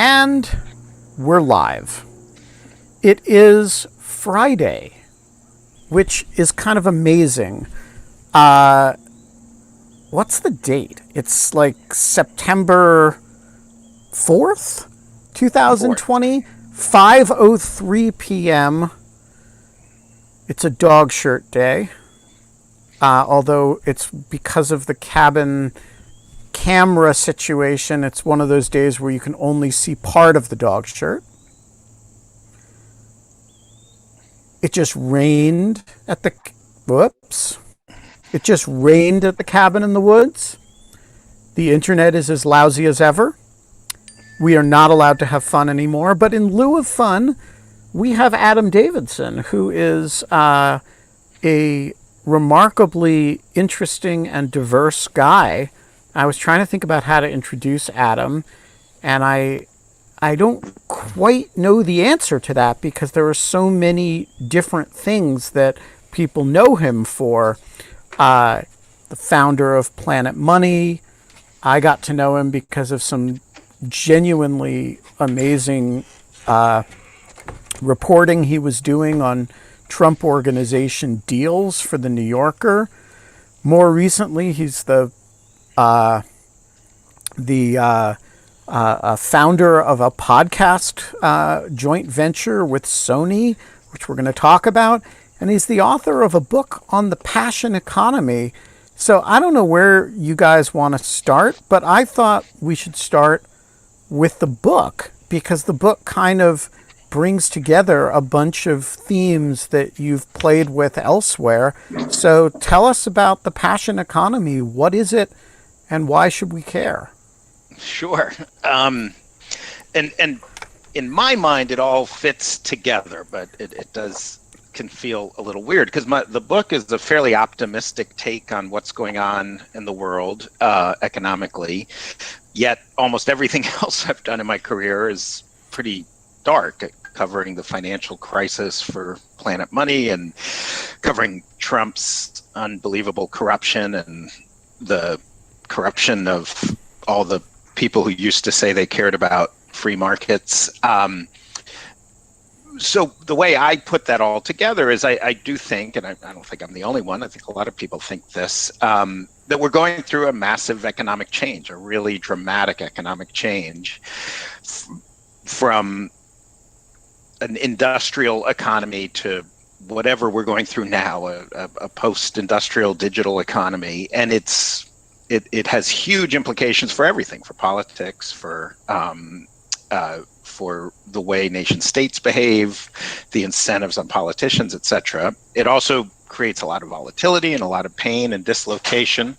And we're live. It is Friday, which is kind of amazing. What's the date? It's like September 4th, 2020, 5:03 p.m. It's a dog shirt day. Although it's because of the cabin camera situation, it's one of those days where you can only see part of the dog shirt. It just rained at the It just rained at the cabin in the woods. The internet is as lousy as ever. We are not allowed to have fun anymore, but in lieu of fun, we have Adam Davidson, who is a remarkably interesting and diverse guy. I was trying to think about how to introduce Adam, and I don't quite know the answer to that because there are so many different things that people know him for. The founder of Planet Money. I got to know him because of some genuinely amazing reporting he was doing on Trump Organization deals for the New Yorker. More recently, he's the founder of a podcast joint venture with Sony, which we're going to talk about. And he's the author of a book on the passion economy. So I don't know where you guys want to start, but I thought we should start with the book because the book kind of brings together a bunch of themes that you've played with elsewhere. So tell us about the passion economy. What is it and why should we care? Sure. And in my mind, it all fits together, but it can feel a little weird because the book is a fairly optimistic take on what's going on in the world economically. Yet almost everything else I've done in my career is pretty dark, covering the financial crisis for Planet Money and covering Trump's unbelievable corruption and the corruption of all the people who used to say they cared about free markets. So the way I put that all together is I do think, and I don't think I'm the only one, I think a lot of people think this, that we're going through a massive economic change, a really dramatic economic change from an industrial economy to whatever we're going through now, a post-industrial digital economy. And it has huge implications for everything, for politics, for the way nation states behave, the incentives on politicians, etc. It also creates a lot of volatility and a lot of pain and dislocation.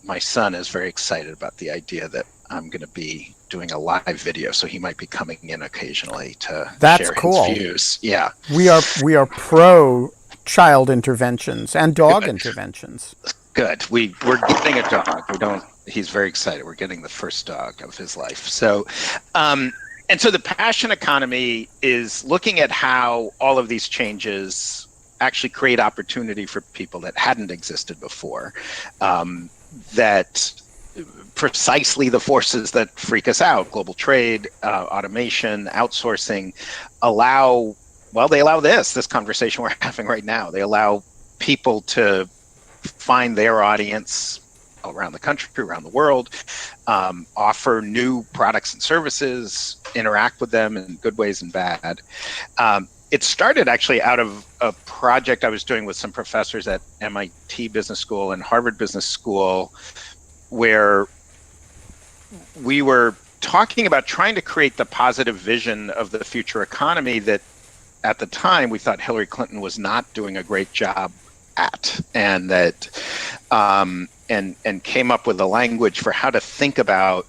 My son is very excited about the idea that I'm going to be doing a live video, so he might be coming in occasionally to share his views. Yeah, we are pro child interventions and dog interventions. Good. We're getting a dog. He's very excited. We're getting the first dog of his life. So, and so the passion economy is looking at how all of these changes actually create opportunity for people that hadn't existed before. That precisely the forces that freak us out, global trade, automation, outsourcing, they allow this conversation we're having right now. They allow people to find their audience around the country, around the world, offer new products and services, interact with them in good ways and bad. It started actually out of a project I was doing with some professors at MIT Business School and Harvard Business School, where we were talking about trying to create the positive vision of the future economy that at the time we thought Hillary Clinton was not doing a great job at, and that and came up with a language for how to think about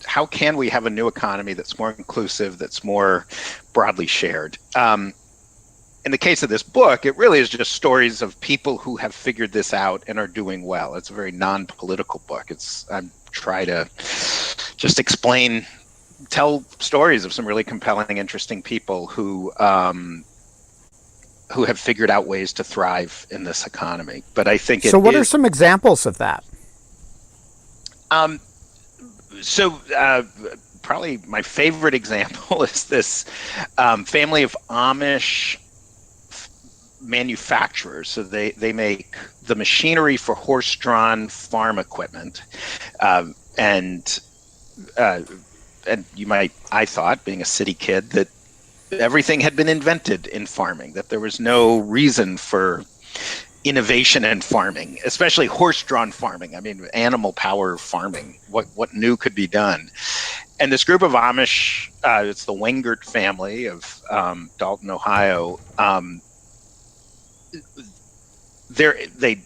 how can we have a new economy that's more inclusive, that's more broadly shared. In the case of this book, it really is just stories of people who have figured this out and are doing well. It's a very non-political book. I try to just tell stories of some really compelling, interesting people who have figured out ways to thrive in this economy. But I think So what are some examples of that? probably my favorite example is this family of Amish manufacturers. So they make the machinery for horse-drawn farm equipment, and I thought, being a city kid, that everything had been invented in farming, that there was no reason for innovation in farming, especially horse-drawn farming. I mean, animal power farming. What new could be done? And this group of Amish, it's the Wengert family of Dalton, Ohio. They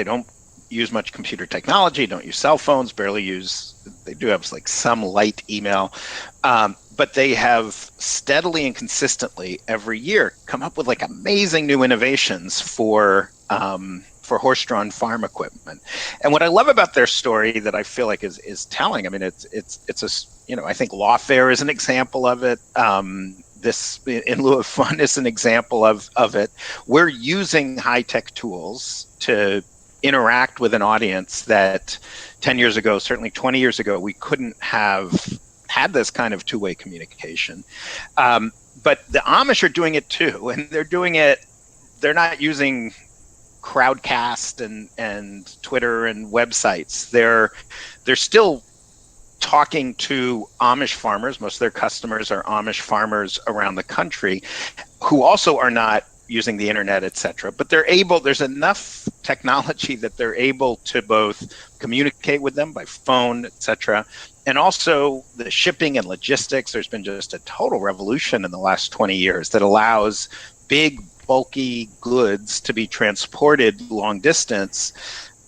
don't use much computer technology, don't use cell phones, they do have like some light email, but they have steadily and consistently every year come up with like amazing new innovations for horse-drawn farm equipment. And what I love about their story that I feel like is telling, I mean, it's I think lawfare is an example of it. This, in lieu of fun, is an example of it. We're using high-tech tools to interact with an audience that 10 years ago, certainly 20 years ago, we couldn't have had this kind of two-way communication. But the Amish are doing it too, and they're not using Crowdcast and Twitter and websites. They're still talking to Amish farmers. Most of their customers are Amish farmers around the country who also are not using the internet, etc. But there's enough technology that they're able to both communicate with them by phone, etc. And also the shipping and logistics. There's been just a total revolution in the last 20 years that allows big, bulky goods to be transported long distance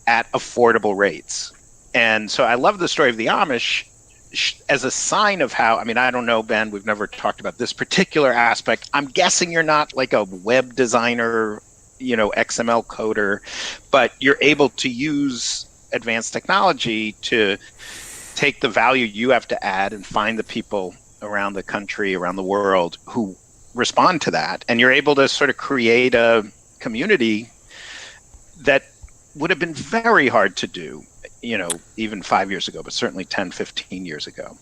at affordable rates. And so I love the story of the Amish as a sign of how, I mean, I don't know, Ben, we've never talked about this particular aspect. I'm guessing you're not like a web designer, XML coder, but you're able to use advanced technology to take the value you have to add and find the people around the country, around the world who respond to that. And you're able to sort of create a community that would have been very hard to do, even 5 years ago, but certainly 10, 15 years ago.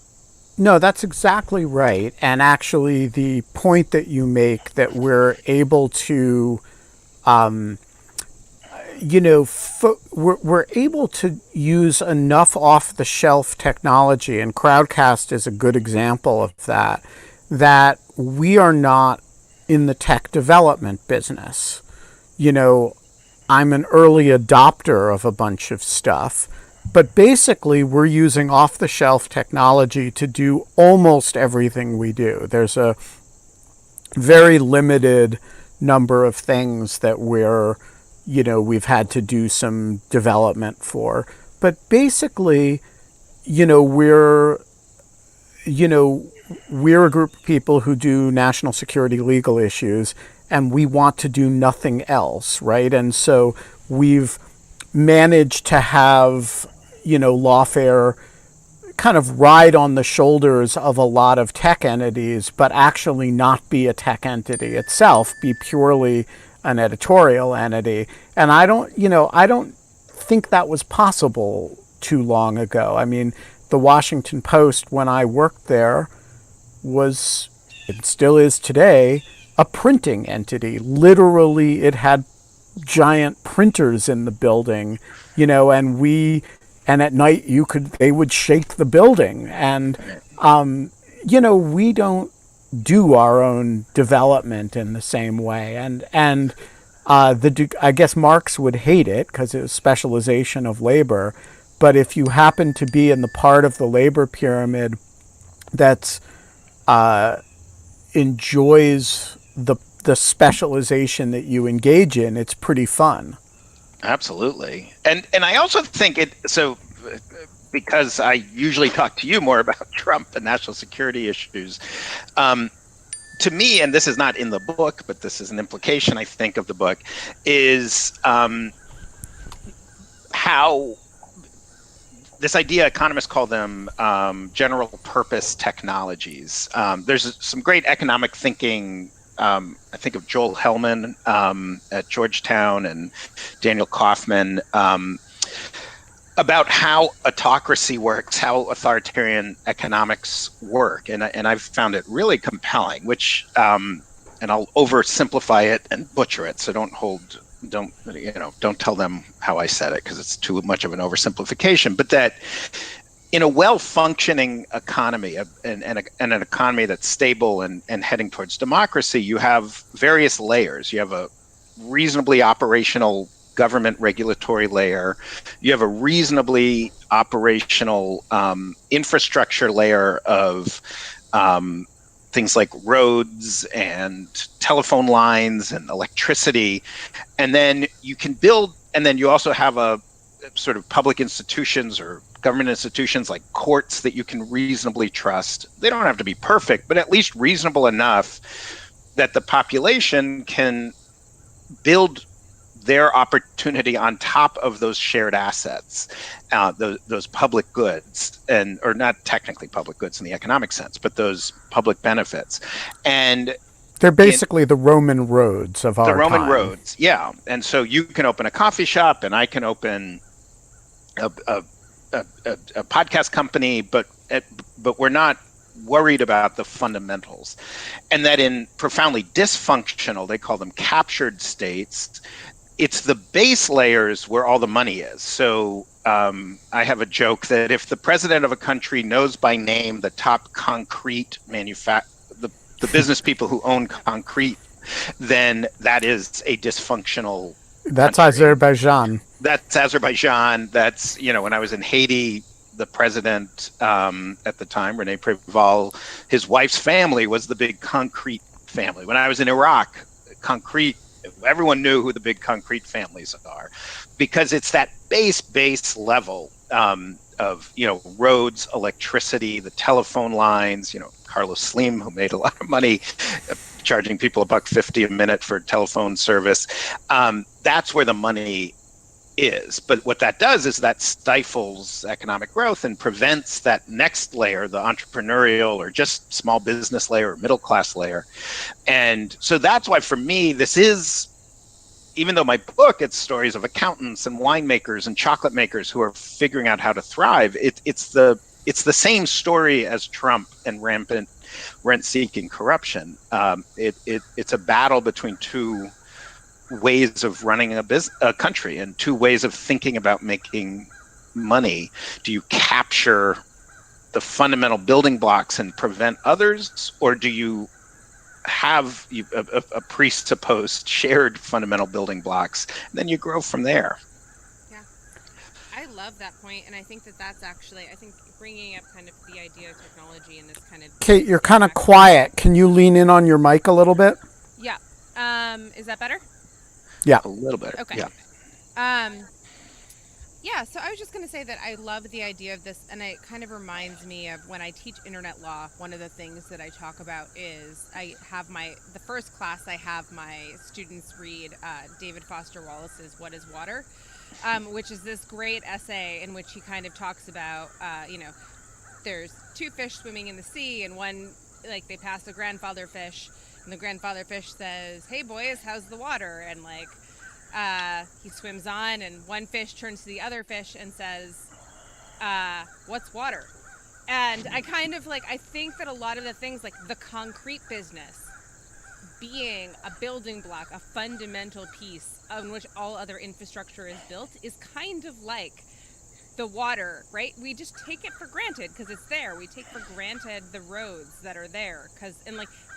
No, that's exactly right. And actually, the point that you make that we're able to, we're able to use enough off-the-shelf technology, and Crowdcast is a good example of that we are not in the tech development business. I'm an early adopter of a bunch of stuff, but basically we're using off-the-shelf technology to do almost everything we do. There's a very limited number of things that we've had to do some development for. But basically, we're a group of people who do national security legal issues, and we want to do nothing else, right? And so we've managed to have, lawfare kind of ride on the shoulders of a lot of tech entities, but actually not be a tech entity itself, be purely an editorial entity. And I don't think that was possible too long ago. I mean, the Washington Post, when I worked there, it still is today, a printing entity. Literally, it had giant printers in the building, and at night they would shake the building. And, we don't do our own development in the same way. And I guess Marx would hate it because it was specialization of labor. But if you happen to be in the part of the labor pyramid that's enjoys the specialization that you engage in, it's pretty fun. Absolutely. And I also think because I usually talk to you more about Trump and national security issues, to me, and this is not in the book, but this is an implication, I think, of the book, is how this idea, economists call them general purpose technologies. There's some great economic thinking. I think of Joel Hellman at Georgetown and Daniel Kaufman, about how autocracy works, how authoritarian economics work, and I've found it really compelling. Which, and I'll oversimplify it and butcher it, so don't tell them how I said it because it's too much of an oversimplification. But that in a well-functioning economy and an economy that's stable and heading towards democracy, you have various layers. You have a reasonably operational government regulatory layer. You have a reasonably operational infrastructure layer of things like roads and telephone lines and electricity. And then you can build, and then you also have a sort of public institutions or government institutions like courts that you can reasonably trust. They don't have to be perfect, but at least reasonable enough that the population can build their opportunity on top of those shared assets, those public goods, or not technically public goods in the economic sense, but those public benefits. And they're basically the Roman roads of our time. The Roman roads, yeah. And so you can open a coffee shop, and I can open a podcast company, but we're not worried about the fundamentals. And that in profoundly dysfunctional, they call them captured states, it's the base layers where all the money is. So I have a joke that if the president of a country knows by name the top concrete the business people who own concrete, then that is a dysfunctional That's country. Azerbaijan. That's Azerbaijan. That's, when I was in Haiti, the president at the time, Rene Préval, his wife's family was the big concrete family. When I was in Iraq, everyone knew who the big concrete families are, because it's that base level of roads, electricity, the telephone lines. Carlos Slim, who made a lot of money charging people $1.50 a minute for telephone service. That's where the money is. But what that does is that stifles economic growth and prevents that next layer, the entrepreneurial or just small business layer or middle class layer. And so that's why for me, this is, even though my book, it's stories of accountants and winemakers and chocolate makers who are figuring out how to thrive. It's the same story as Trump and rampant rent-seeking corruption. It's a battle between two ways of running a country and two ways of thinking about making money. Do you capture the fundamental building blocks and prevent others, or do you have a presupposed shared fundamental building blocks, and then you grow from there? Yeah, I love that point, and I think that's actually, I think bringing up kind of the idea of technology and this kind of... Kate, you're kind of quiet. Can you lean in on your mic a little bit? Yeah. Is that better? Yeah. A little better. Okay. Yeah. Yeah, so I was just going to say that I love the idea of this, and it kind of reminds me of when I teach internet law. One of the things that I talk about is the first class I have my students read David Foster Wallace's What is Water, which is this great essay in which he kind of talks about, there's two fish swimming in the sea, and one, they pass the grandfather fish, and the grandfather fish says, "Hey boys, how's the water?" And he swims on, and one fish turns to the other fish and says, "What's water?" And I kind of I think that a lot of the things, like the concrete business being a building block, a fundamental piece on which all other infrastructure is built, is kind of like the water, right? We just take it for granted because it's there. We take for granted the roads that are there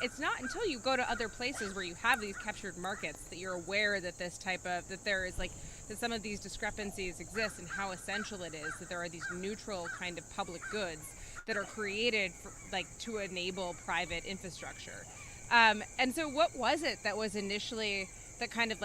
it's not until you go to other places where you have these captured markets that you're aware that that there is that some of these discrepancies exist, and how essential it is that there are these neutral kind of public goods that are created for, to enable private infrastructure. And so what was it that was initially that kind of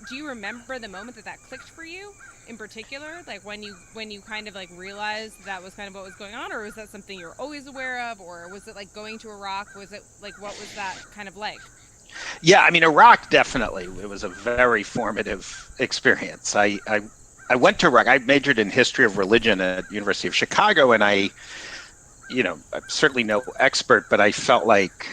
do you remember the moment that clicked for you in particular? When you kind of realized that was kind of what was going on, or was that something you were always aware of, or was it going to Iraq? Was it what was that kind of like? Yeah, I mean, Iraq, definitely. It was a very formative experience. I went to Iraq. I majored in history of religion at the University of Chicago, and I'm certainly no expert, but I felt like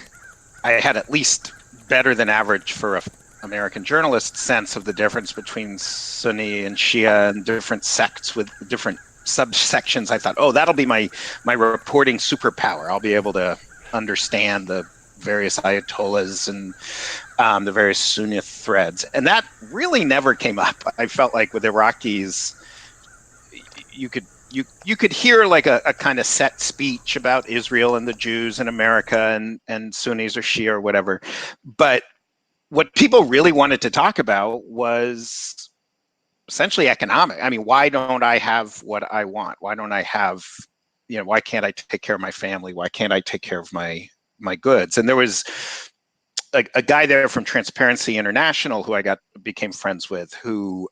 I had at least better than average for a American journalist's sense of the difference between Sunni and Shia and different sects with different subsections, I thought, oh, that'll be my reporting superpower. I'll be able to understand the various ayatollahs and the various Sunni threads. And that really never came up. I felt like with Iraqis, you could hear like a kind of set speech about Israel and the Jews in America and Sunnis or Shia or whatever. But what people really wanted to talk about was essentially economic. I mean, why don't I have what I want? Why don't I have, why can't I take care of my family? Why can't I take care of my goods? And there was a guy there from Transparency International who I became friends with, who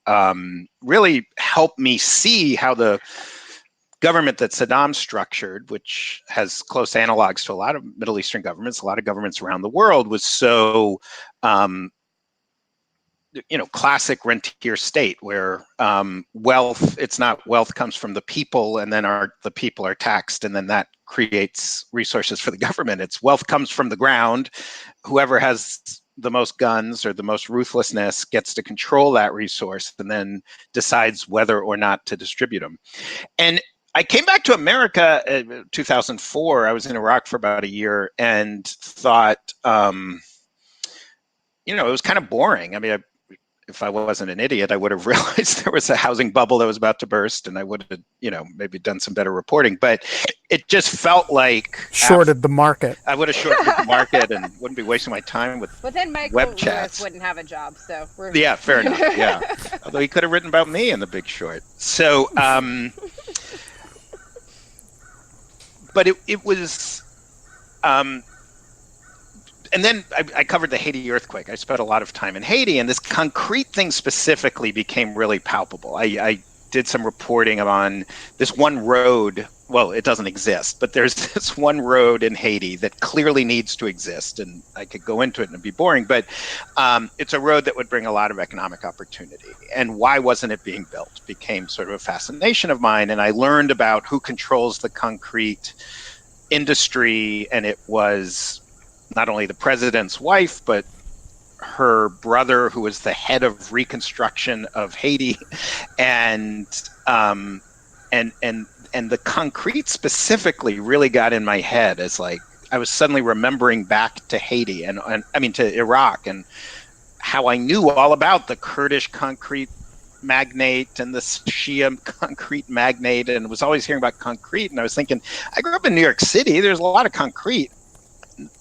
really helped me see how the government that Saddam structured, which has close analogs to a lot of Middle Eastern governments, a lot of governments around the world, was so classic rentier state where wealth comes from the people, and then the people are taxed, and then that creates resources for the government. It's wealth comes from the ground. Whoever has the most guns or the most ruthlessness gets to control that resource and then decides whether or not to distribute them. And I came back to America in 2004. I was in Iraq for about a year and thought, it was kind of boring. I mean, if I wasn't an idiot, I would have realized there was a housing bubble that was about to burst, and I would have, maybe done some better reporting. But it just felt like shorted the market. I would have shorted the market and wouldn't be wasting my time with then Michael web Lewis chats. wouldn't have a job, so yeah, fair enough. Yeah, although he could have written about me in The Big Short. So, but it was. And then I covered the Haiti earthquake. I spent a lot of time in Haiti, and this concrete thing specifically became really palpable. I did some reporting on this one road. Well, it doesn't exist, but there's this one road in Haiti that clearly needs to exist, and I could go into it and it'd be boring, but it's a road that would bring a lot of economic opportunity. And why wasn't it being built became sort of a fascination of mine, and I learned about who controls the concrete industry, and it was not only the president's wife, but her brother, who was the head of reconstruction of Haiti, and the concrete specifically really got in my head as like I was suddenly remembering back to Haiti and I mean to Iraq, and how I knew all about the Kurdish concrete magnate and the Shia concrete magnate, and was always hearing about concrete. And I was thinking, I grew up in New York City. There's a lot of concrete.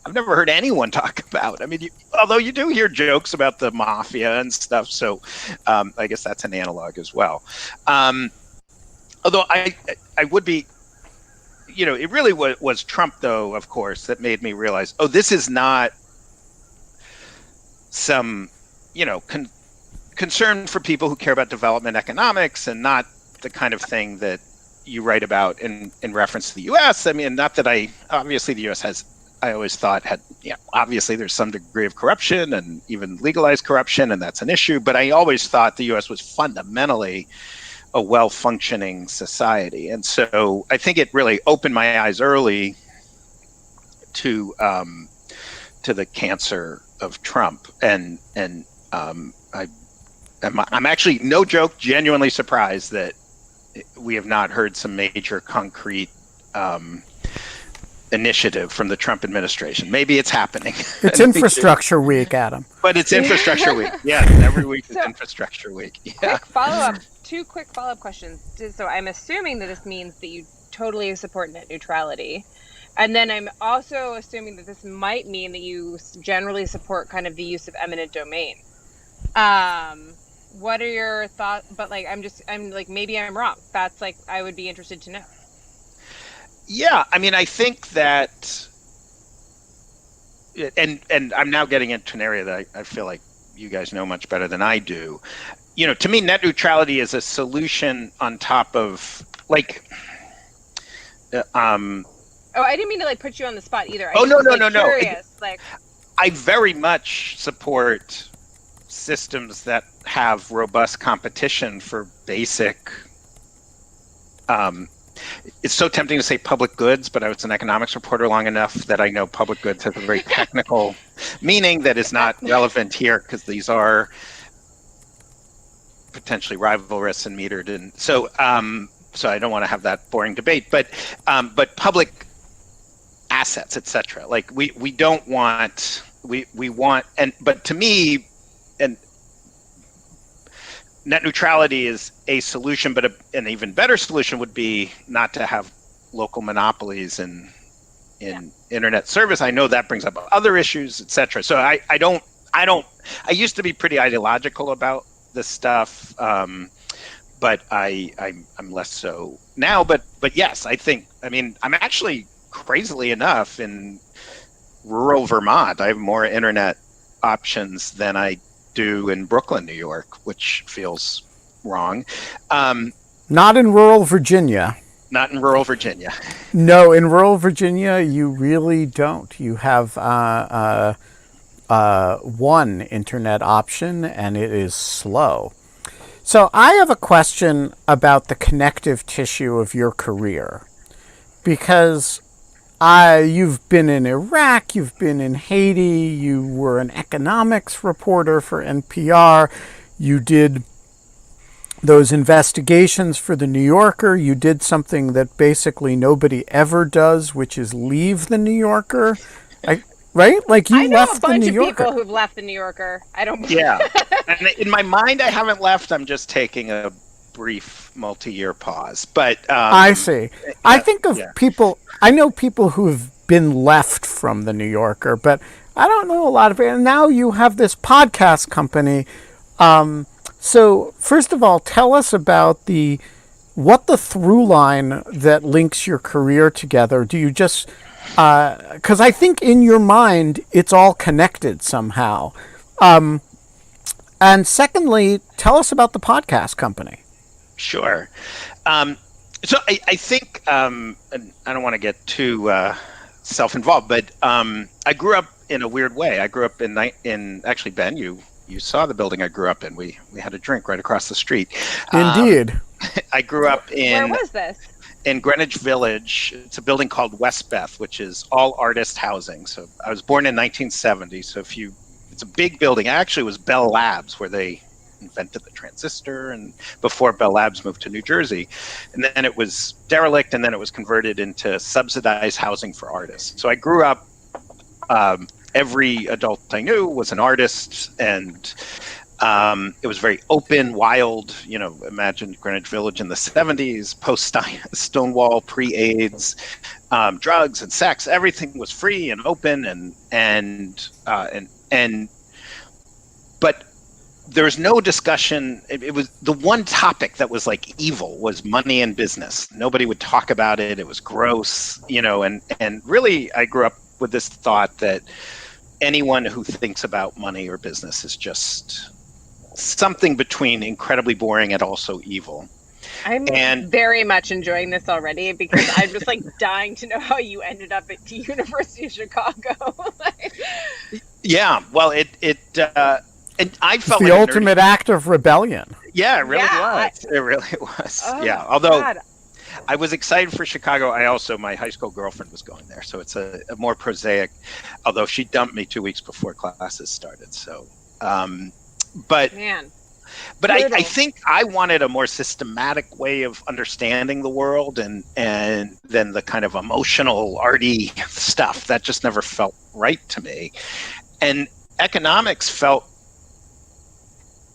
I've never heard anyone talk about. I mean, although you do hear jokes about the mafia and stuff, so I guess that's an analog as well. Although I would be, it really was Trump, though, of course, that made me realize, oh, this is not some, concern for people who care about development economics, and not the kind of thing that you write about in reference to the U.S. I mean, not that obviously the U.S. has, I always thought obviously there's some degree of corruption and even legalized corruption, and that's an issue. But I always thought the U.S. was fundamentally a well-functioning society. And so I think it really opened my eyes early to the cancer of Trump. And I'm actually, no joke, genuinely surprised that we have not heard some major concrete initiative from the Trump administration. Maybe it's happening. It's infrastructure week, Adam. But it's infrastructure week. Yeah, every week is infrastructure week. Yeah. Two quick follow-up questions. So I'm assuming that this means that you totally support net neutrality. And then I'm also assuming that this might mean that you generally support kind of the use of eminent domain. What are your thoughts? But I'm maybe I'm wrong. That's I would be interested to know. Yeah, I mean, I think that, and I'm now getting into an area that I feel like you guys know much better than I do. To me, net neutrality is a solution on top of Oh, I didn't mean to put you on the spot either. No. Curious, I very much support systems that have robust competition for basic it's so tempting to say public goods, but I was an economics reporter long enough that I know public goods has a very technical meaning that is not relevant here, because these are potentially rivalrous and metered. And so I don't want to have that boring debate, but public assets, etc. Like we don't want, we want, but to me, and net neutrality is a solution, but an even better solution would be not to have local monopolies in internet service. I know that brings up other issues, etc. So I used to be pretty ideological about this stuff, but I'm less so now. But yes, I'm actually, crazily enough, in rural Vermont, I have more internet options than I do in Brooklyn, New York, which feels wrong. Not in rural Virginia. Not in rural Virginia. No, in rural Virginia, you really don't. You have one internet option, and it is slow. So I have a question about the connective tissue of your career, because you've been in Iraq, you've been in Haiti, you were an economics reporter for NPR, you did those investigations for The New Yorker, you did something that basically nobody ever does, which is leave The New Yorker, right? Like, you left The New Yorker. I know a bunch of people who've left The New Yorker. I don't. Yeah, and in my mind, I haven't left. I'm just taking a brief multi-year pause. But I see. I think of people. I know people who have been left from The New Yorker, but I don't know a lot of it. And now you have this podcast company. So first of all, tell us about what the through line that links your career together. Do you just, because I think in your mind it's all connected somehow. And secondly, tell us about the podcast company. Sure. So I think, and I don't want to get too self-involved, but I grew up in a weird way. I grew up in actually, Ben, you saw the building I grew up in. We had a drink right across the street. Indeed. I grew up in... Where was this? In Greenwich Village. It's a building called West Beth, which is all artist housing. So I was born in 1970. So it's a big building. Actually, it was Bell Labs where they invented the transistor, and before Bell Labs moved to New Jersey. And then it was derelict, and then it was converted into subsidized housing for artists. So I grew up, every adult I knew was an artist, and it was very open, wild, imagine Greenwich Village in the 70s, post-Stonewall, pre-AIDS, drugs and sex. Everything was free and open, but there was no discussion. It was the one topic that was like evil was money and business. Nobody would talk about it. It was gross, and really I grew up with this thought that anyone who thinks about money or business is just something between incredibly boring and also evil. I'm very much enjoying this already, because I'm just like dying to know how you ended up at the University of Chicago. Yeah, well, and I felt it's like the ultimate act of rebellion. Yeah, it really was. It really was. Yeah, although God. I was excited for Chicago. My high school girlfriend was going there, so it's a more prosaic, although she dumped me 2 weeks before classes started. So, but I think I wanted a more systematic way of understanding the world, and then the kind of emotional, arty stuff that just never felt right to me. And economics felt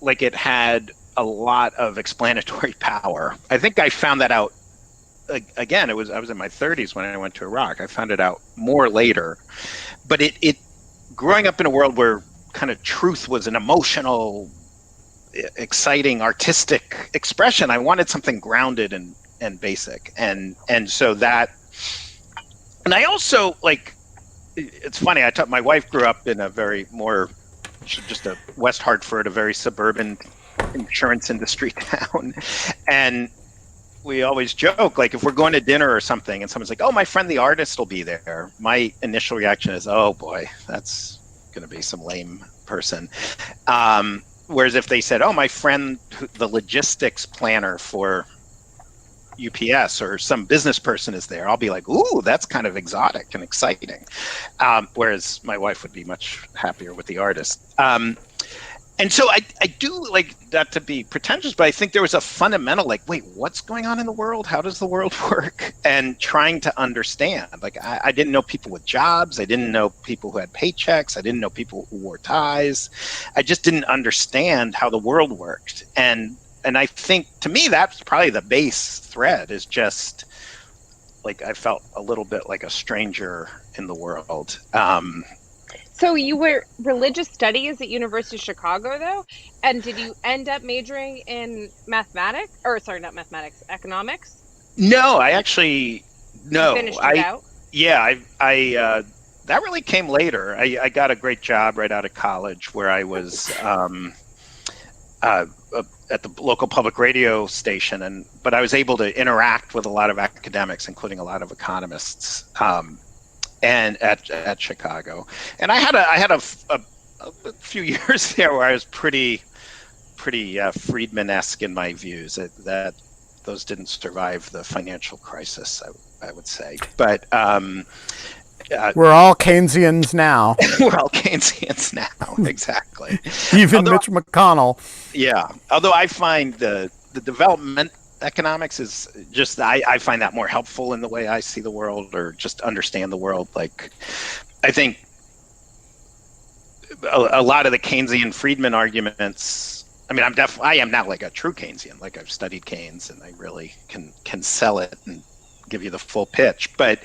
like it had a lot of explanatory power. I think I found that out. Again, I was in my 30s when I went to Iraq. I found it out more later, but it growing up in a world where kind of truth was an emotional, exciting, artistic expression, I wanted something grounded and basic, and so that, and I also it's funny. My wife grew up in a very more just a West Hartford, a very suburban insurance industry town, and we always joke, if we're going to dinner or something and someone's like, oh, my friend the artist will be there, my initial reaction is, oh boy, that's going to be some lame person. Whereas if they said, oh, my friend the logistics planner for UPS or some business person is there, I'll be like, ooh, that's kind of exotic and exciting. Whereas my wife would be much happier with the artist. And so I do, like, not to be pretentious, but I think there was a fundamental, like, wait, what's going on in the world? How does the world work? And trying to understand. Like, I didn't know people with jobs. I didn't know people who had paychecks. I didn't know people who wore ties. I just didn't understand how the world worked. And I think, to me, that's probably the base thread, is just, like, I felt a little bit like a stranger in the world. So you were religious studies at University of Chicago, though? And did you end up majoring in mathematics? Or, sorry, not mathematics, economics? No, I actually, no. You finished it out? Yeah, I that really came later. I got a great job right out of college where I was at the local public radio station, but I was able to interact with a lot of academics, including a lot of economists. And at Chicago, and I had a few years there where I was pretty Friedman-esque in my views. That those didn't survive the financial crisis, I would say. But we're all Keynesians now. We're all Keynesians now, exactly. Even Mitch McConnell. Yeah, although I find the development economics is just, I find that more helpful in the way I see the world, or just understand the world. Like, I think a lot of the Keynesian Friedman arguments, I mean, I am now like a true Keynesian. Like, I've studied Keynes and I really can sell it and give you the full pitch. But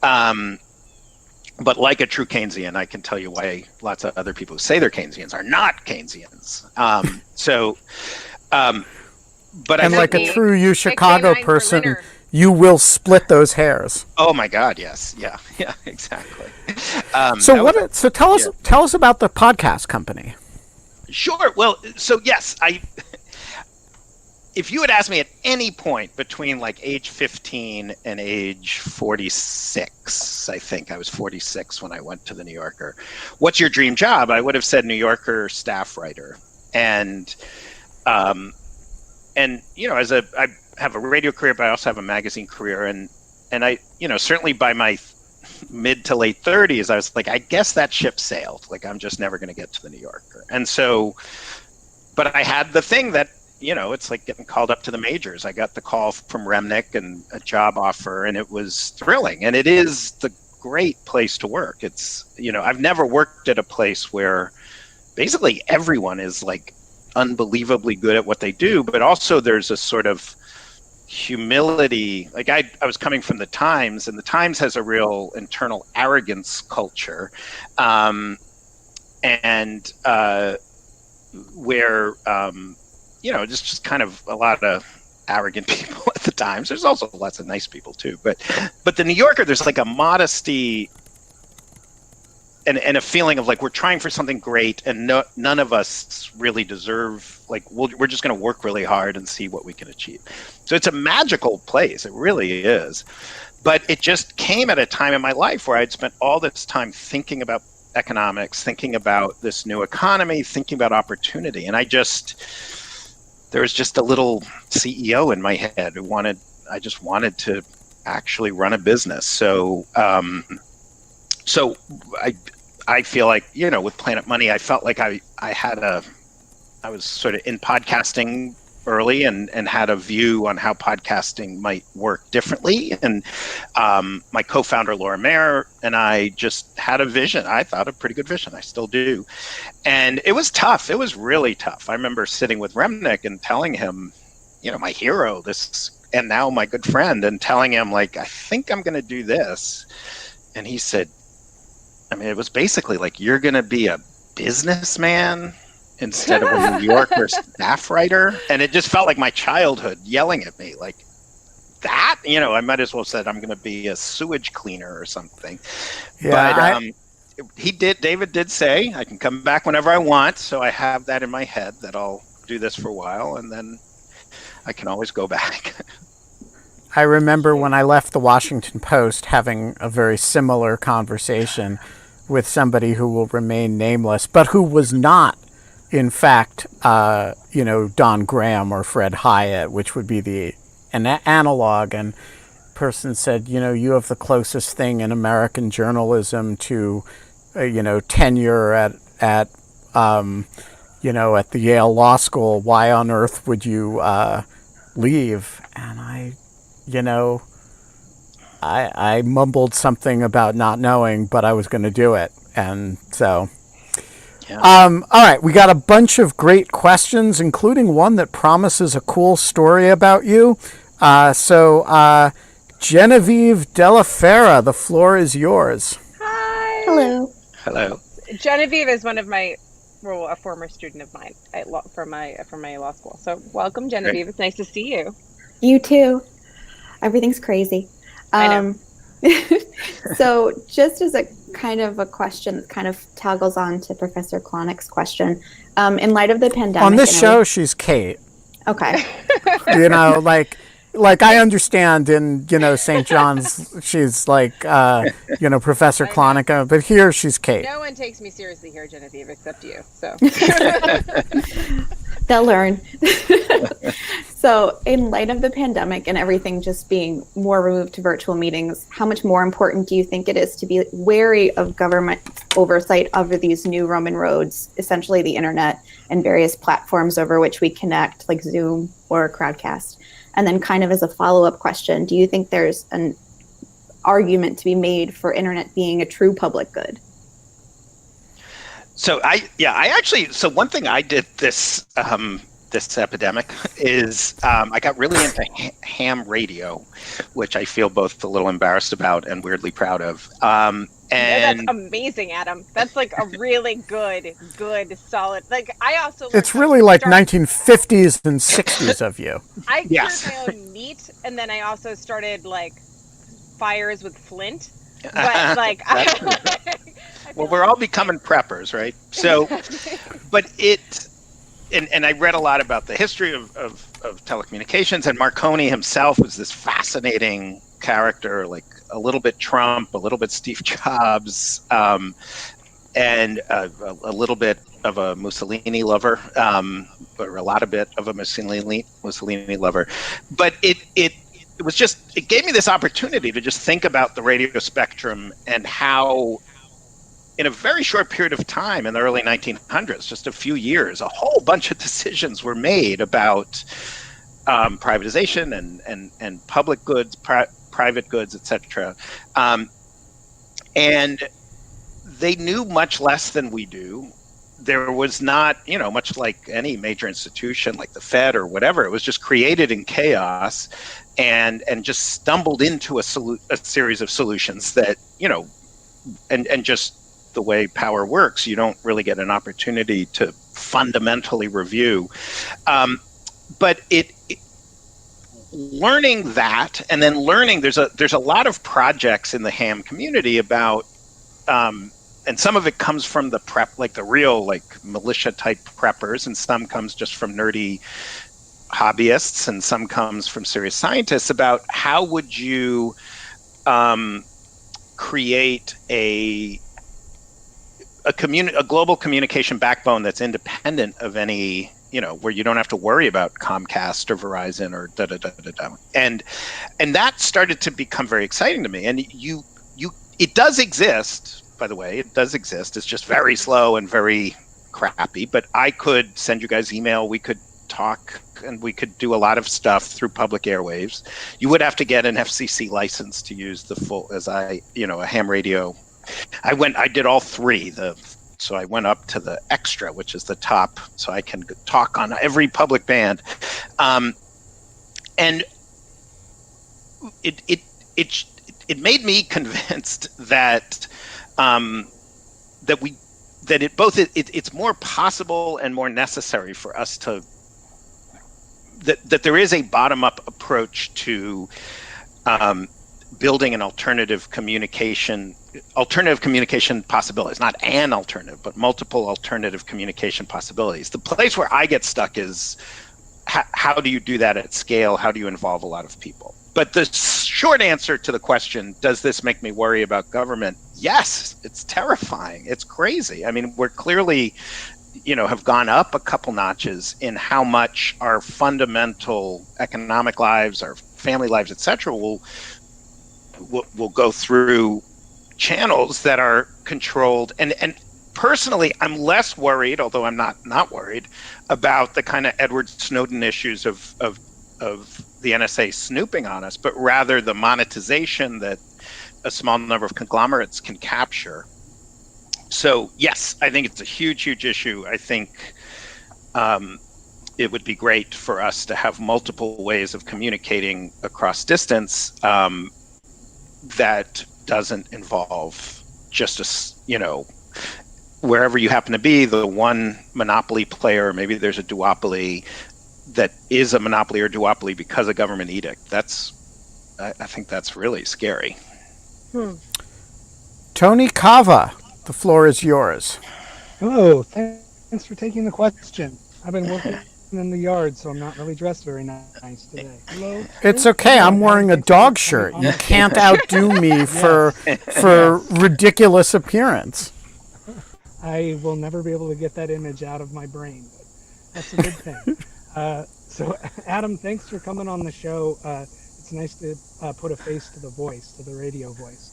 like a true Keynesian, I can tell you why lots of other people who say they're Keynesians are not Keynesians. But and like a true Chicago person, you will split those hairs. Oh my God, yes, yeah, exactly. So tell us about the podcast company. Sure. Well, so yes, if you had asked me at any point between like age 15 and age 46, I think I was 46 when I went to the New Yorker, what's your dream job? I would have said New Yorker staff writer. And you know, I have a radio career, but I also have a magazine career, and I, you know, certainly by my mid to late 30s, I was like, I guess that ship sailed. Like, I'm just never going to get to the New Yorker. And so, but I had the thing that, you know, it's like getting called up to the majors. I got the call from Remnick and a job offer, and it was thrilling. And it is the great place to work. It's, you know, I've never worked at a place where basically everyone is like unbelievably good at what they do, but also there's a sort of humility. Like, I was coming from the Times, and the Times has a real internal arrogance culture, where you know, just kind of a lot of arrogant people at the Times. There's also lots of nice people too, but the New Yorker, there's like a modesty and a feeling of like, we're trying for something great, and none of us really deserve, like, we're just going to work really hard and see what we can achieve. So it's a magical place. It really is. But it just came at a time in my life where I'd spent all this time thinking about economics, thinking about this new economy, thinking about opportunity. And there was just a little CEO in my head I just wanted to actually run a business. So I feel like, you know, with Planet Money, I felt like I was sort of in podcasting early and had a view on how podcasting might work differently. And my co-founder, Laura Mayer, and I just had a vision. I thought a pretty good vision. I still do. And it was tough. It was really tough. I remember sitting with Remnick and telling him, you know, my hero, and now my good friend, and telling him, like, I think I'm going to do this. And he said, I mean, it was basically like, you're going to be a businessman instead of a New Yorker staff writer. And it just felt like my childhood yelling at me, like, that, you know, I might as well have said I'm going to be a sewage cleaner or something. Yeah, but David did say I can come back whenever I want. So I have that in my head that I'll do this for a while and then I can always go back. I remember when I left the Washington Post having a very similar conversation with somebody who will remain nameless, but who was not, in fact, Don Graham or Fred Hyatt, which would be the analog, and person said, you have the closest thing in American journalism to, tenure at at the Yale Law School. Why on earth would you leave? And I mumbled something about not knowing, but I was going to do it. And so, all right, we got a bunch of great questions, including one that promises a cool story about you. Genevieve Della Fera, the floor is yours. Hi. Hello. Hello. Genevieve is one of my, a former student of mine from my law school. So welcome, Genevieve. Great. It's nice to see you. You too. Everything's crazy. I know. So just as a kind of a question that kind of toggles on to Professor Klonick's question, in light of the pandemic. On this show, she's Kate. Okay. Like I understand in, St. John's, she's like, Professor Clonica, but here she's Kate. No one takes me seriously here, Genevieve, except you. So they'll learn. So in light of the pandemic and everything just being more removed to virtual meetings, how much more important do you think it is to be wary of government oversight over these new Roman roads, essentially the internet and various platforms over which we connect, like Zoom or Crowdcast? And then kind of as a follow-up question, do you think there's an argument to be made for internet being a true public good? So one thing I did this epidemic is I got really into ham radio, which I feel both a little embarrassed about and weirdly proud of. That's amazing, Adam. That's like a really good, solid. Like I also. It's really like 1950s and 60s of you. I started my own meat, and then I also started like fires with flint. But like, well, we're all becoming preppers, right? So, but and I read a lot about the history of telecommunications, and Marconi himself was this fascinating character, like a little bit Trump, a little bit Steve Jobs, and a little bit of a Mussolini lover, or a lot of bit of a Mussolini lover. But it was just, it gave me this opportunity to just think about the radio spectrum and how in a very short period of time in the early 1900s, just a few years, a whole bunch of decisions were made about privatization and public goods, private goods, etc. And they knew much less than we do. There was not, much like any major institution like the Fed or whatever. It was just created in chaos and just stumbled into a series of solutions that, and just the way power works, you don't really get an opportunity to fundamentally review. But learning that, and then learning there's a lot of projects in the ham community about, and some of it comes from the prep, like the real like militia type preppers, and some comes just from nerdy hobbyists, and some comes from serious scientists about how would you create a global communication backbone that's independent of any, where you don't have to worry about Comcast or Verizon or da-da-da-da-da. And that started to become very exciting to me. And it does exist, by the way, it does exist. It's just very slow and very crappy, but I could send you guys email. We could talk and we could do a lot of stuff through public airwaves. You would have to get an FCC license to use the full, a ham radio. I did all three. So I went up to the extra, which is the top, so I can talk on every public band. And it made me convinced that it's more possible and more necessary for us to that there is a bottom-up approach to building an alternative communication possibilities, not an alternative, but multiple alternative communication possibilities. The place where I get stuck is how do you do that at scale? How do you involve a lot of people? But the short answer to the question, does this make me worry about government? Yes, it's terrifying. It's crazy. I mean, we're clearly have gone up a couple notches in how much our fundamental economic lives, our family lives, etc., will go through channels that are controlled. And personally, I'm less worried, although I'm not worried, about the kind of Edward Snowden issues of the NSA snooping on us, but rather the monetization that a small number of conglomerates can capture. So yes, I think it's a huge issue. I think it would be great for us to have multiple ways of communicating across distance that doesn't involve just wherever you happen to be, the one monopoly player. Maybe there's a duopoly that is a monopoly or duopoly because of government edict. I think that's really scary. Tony Cava, the floor is yours. Hello, thanks for taking the question. I've been working in the yard, so I'm not really dressed very nice today. Hello. It's okay. I'm wearing a dog shirt. You can't outdo me for ridiculous appearance. I will never be able to get that image out of my brain, but that's a good thing. So, Adam, thanks for coming on the show. It's nice to put a face to the voice, to the radio voice.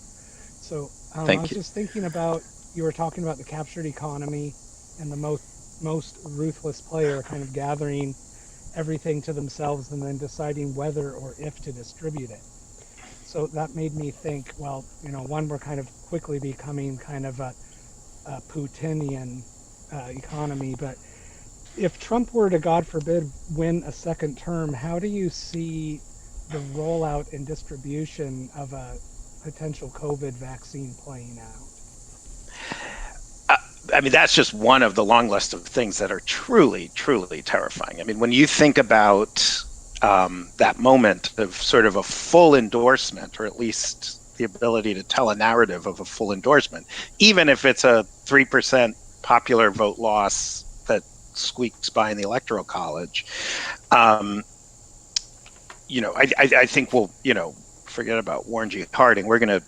So, I was just thinking about, you were talking about the captured economy and the most ruthless player kind of gathering everything to themselves and then deciding whether or if to distribute it. So that made me think, well, one, we're kind of quickly becoming kind of a Putinian economy, but if Trump were to, God forbid, win a second term, how do you see the rollout and distribution of a potential COVID vaccine playing out? I mean, that's just one of the long list of things that are truly, truly terrifying. I mean, when you think about that moment of sort of a full endorsement, or at least the ability to tell a narrative of a full endorsement, even if it's a 3% popular vote loss that squeaks by in the Electoral College, I think we'll, forget about Warren G. Harding. We're going to,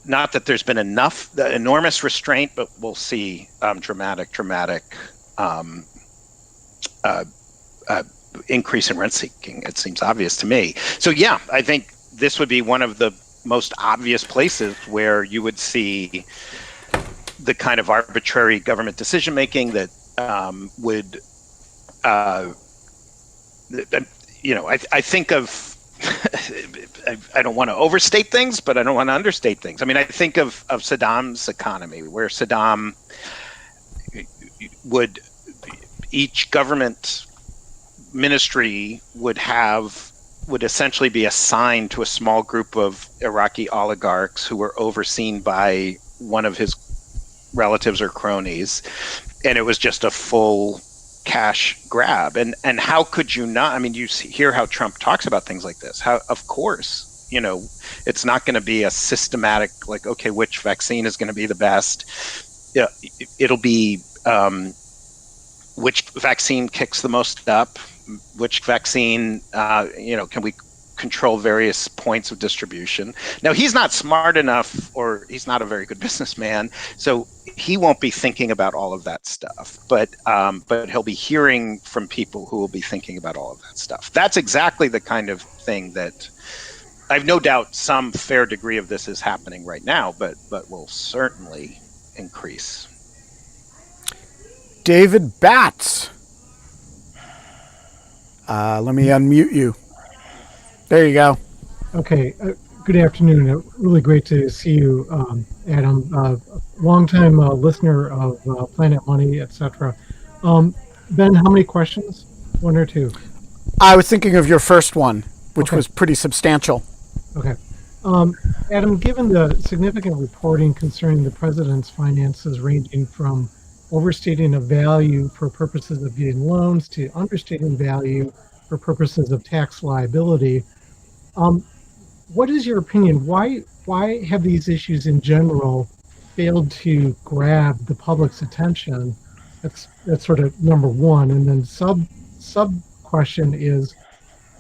not that there's been enormous restraint, but we'll see dramatic increase in rent seeking. It seems obvious to me. So yeah, I think this would be one of the most obvious places where you would see the kind of arbitrary government decision making that would, I think of, I don't want to overstate things, but I don't want to understate things. I mean, I think of Saddam's economy, where Saddam would, each government ministry would essentially be assigned to a small group of Iraqi oligarchs who were overseen by one of his relatives or cronies, and it was just a full cash grab. And how could you not? I mean, you hear how Trump talks about things like this. How, of course, it's not going to be a systematic, like, okay, which vaccine is going to be the best? Yeah, it'll be which vaccine kicks the most up, which vaccine, can we control various points of distribution. Now, he's not smart enough, or he's not a very good businessman, so he won't be thinking about all of that stuff. But he'll be hearing from people who will be thinking about all of that stuff. That's exactly the kind of thing that I have no doubt some fair degree of this is happening right now, but will certainly increase. David Batts. Let me unmute you. There you go. Okay. Good afternoon. Really great to see you, Adam. Longtime listener of Planet Money, etc. Ben, how many questions? One or two? I was thinking of your first one, which was pretty substantial. Okay. Adam, given the significant reporting concerning the president's finances ranging from overstating a value for purposes of getting loans to understating value for purposes of tax liability, what is your opinion? Why have these issues in general failed to grab the public's attention? That's sort of number one. And then sub question is,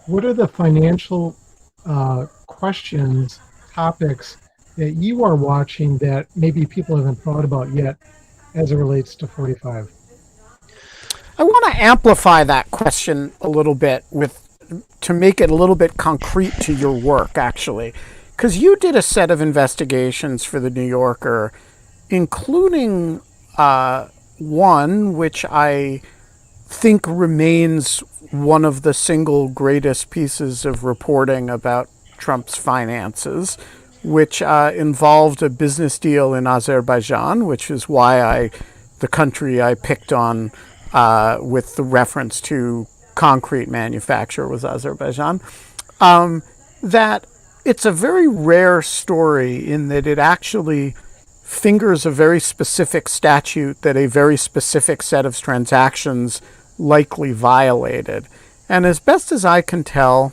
what are the financial questions, topics that you are watching that maybe people haven't thought about yet as it relates to 45? I want to amplify that question a little bit to make it a little bit concrete to your work, actually, because you did a set of investigations for the New Yorker, including one which I think remains one of the single greatest pieces of reporting about Trump's finances, which involved a business deal in Azerbaijan, which is why the country I picked on with the reference to concrete manufacture was Azerbaijan. That it's a very rare story in that it actually fingers a very specific statute that a very specific set of transactions likely violated. And as best as I can tell,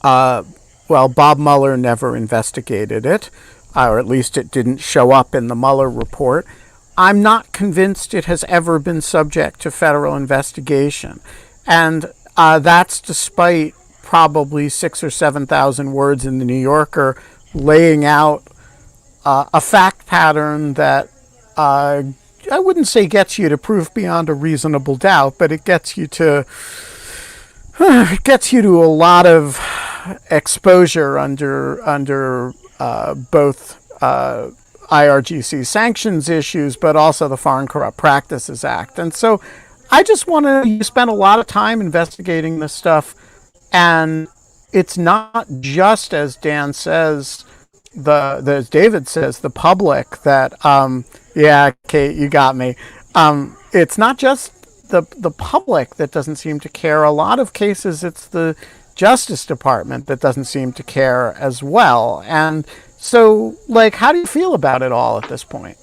Bob Mueller never investigated it, or at least it didn't show up in the Mueller report. I'm not convinced it has ever been subject to federal investigation. And that's despite probably 6,000 or 7,000 words in the New Yorker laying out a fact pattern that I wouldn't say gets you to proof beyond a reasonable doubt, but it gets you to a lot of exposure under both IRGC sanctions issues, but also the Foreign Corrupt Practices Act. And so I just want to, you spent a lot of time investigating this stuff, and it's not just, as Dan says, as David says, the public that, yeah, Kate, you got me. It's not just the public that doesn't seem to care. A lot of cases, it's the Justice Department that doesn't seem to care as well. And so, how do you feel about it all at this point?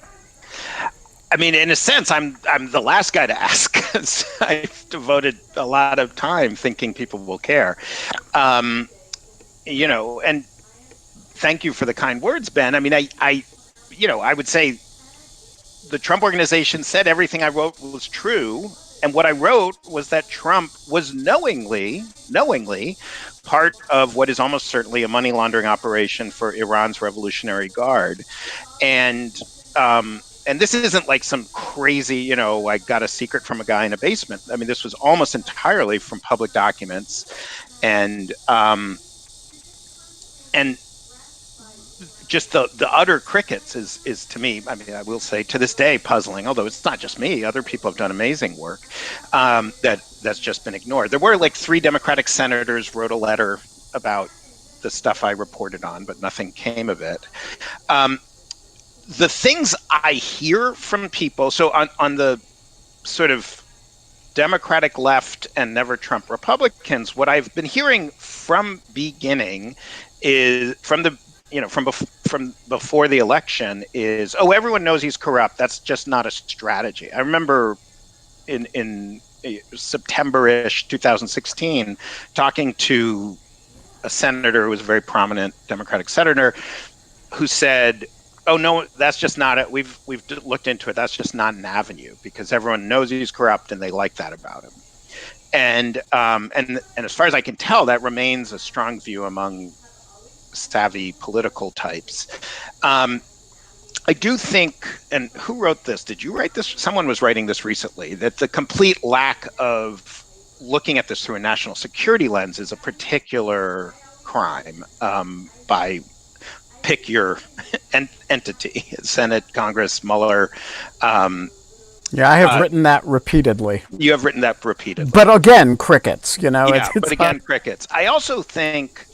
I mean, in a sense, I'm the last guy to ask, because I've devoted a lot of time thinking people will care. And thank you for the kind words, Ben. I mean, I would say the Trump Organization said everything I wrote was true. And what I wrote was that Trump was knowingly part of what is almost certainly a money laundering operation for Iran's Revolutionary Guard. And this isn't like some crazy, I got a secret from a guy in a basement. I mean, this was almost entirely from public documents. And just the utter crickets is to me, I mean, I will say to this day puzzling, although it's not just me, other people have done amazing work that's just been ignored. There were 3 Democratic senators wrote a letter about the stuff I reported on, but nothing came of it. The things I hear from people, so on the sort of Democratic left and never Trump Republicans, what I've been hearing from beginning is from before the election is, everyone knows he's corrupt. That's just not a strategy. I remember in September-ish 2016 talking to a senator who was a very prominent Democratic senator who said, "Oh no, that's just not it. We've looked into it. That's just not an avenue because everyone knows he's corrupt and they like that about him." And as far as I can tell, that remains a strong view among savvy political types. I do think, and who wrote this? Did you write this? Someone was writing this recently, that the complete lack of looking at this through a national security lens is a particular crime by pick your entity, Senate, Congress, Mueller. Yeah, I have written that repeatedly. You have written that repeatedly. But again, crickets, crickets. I also think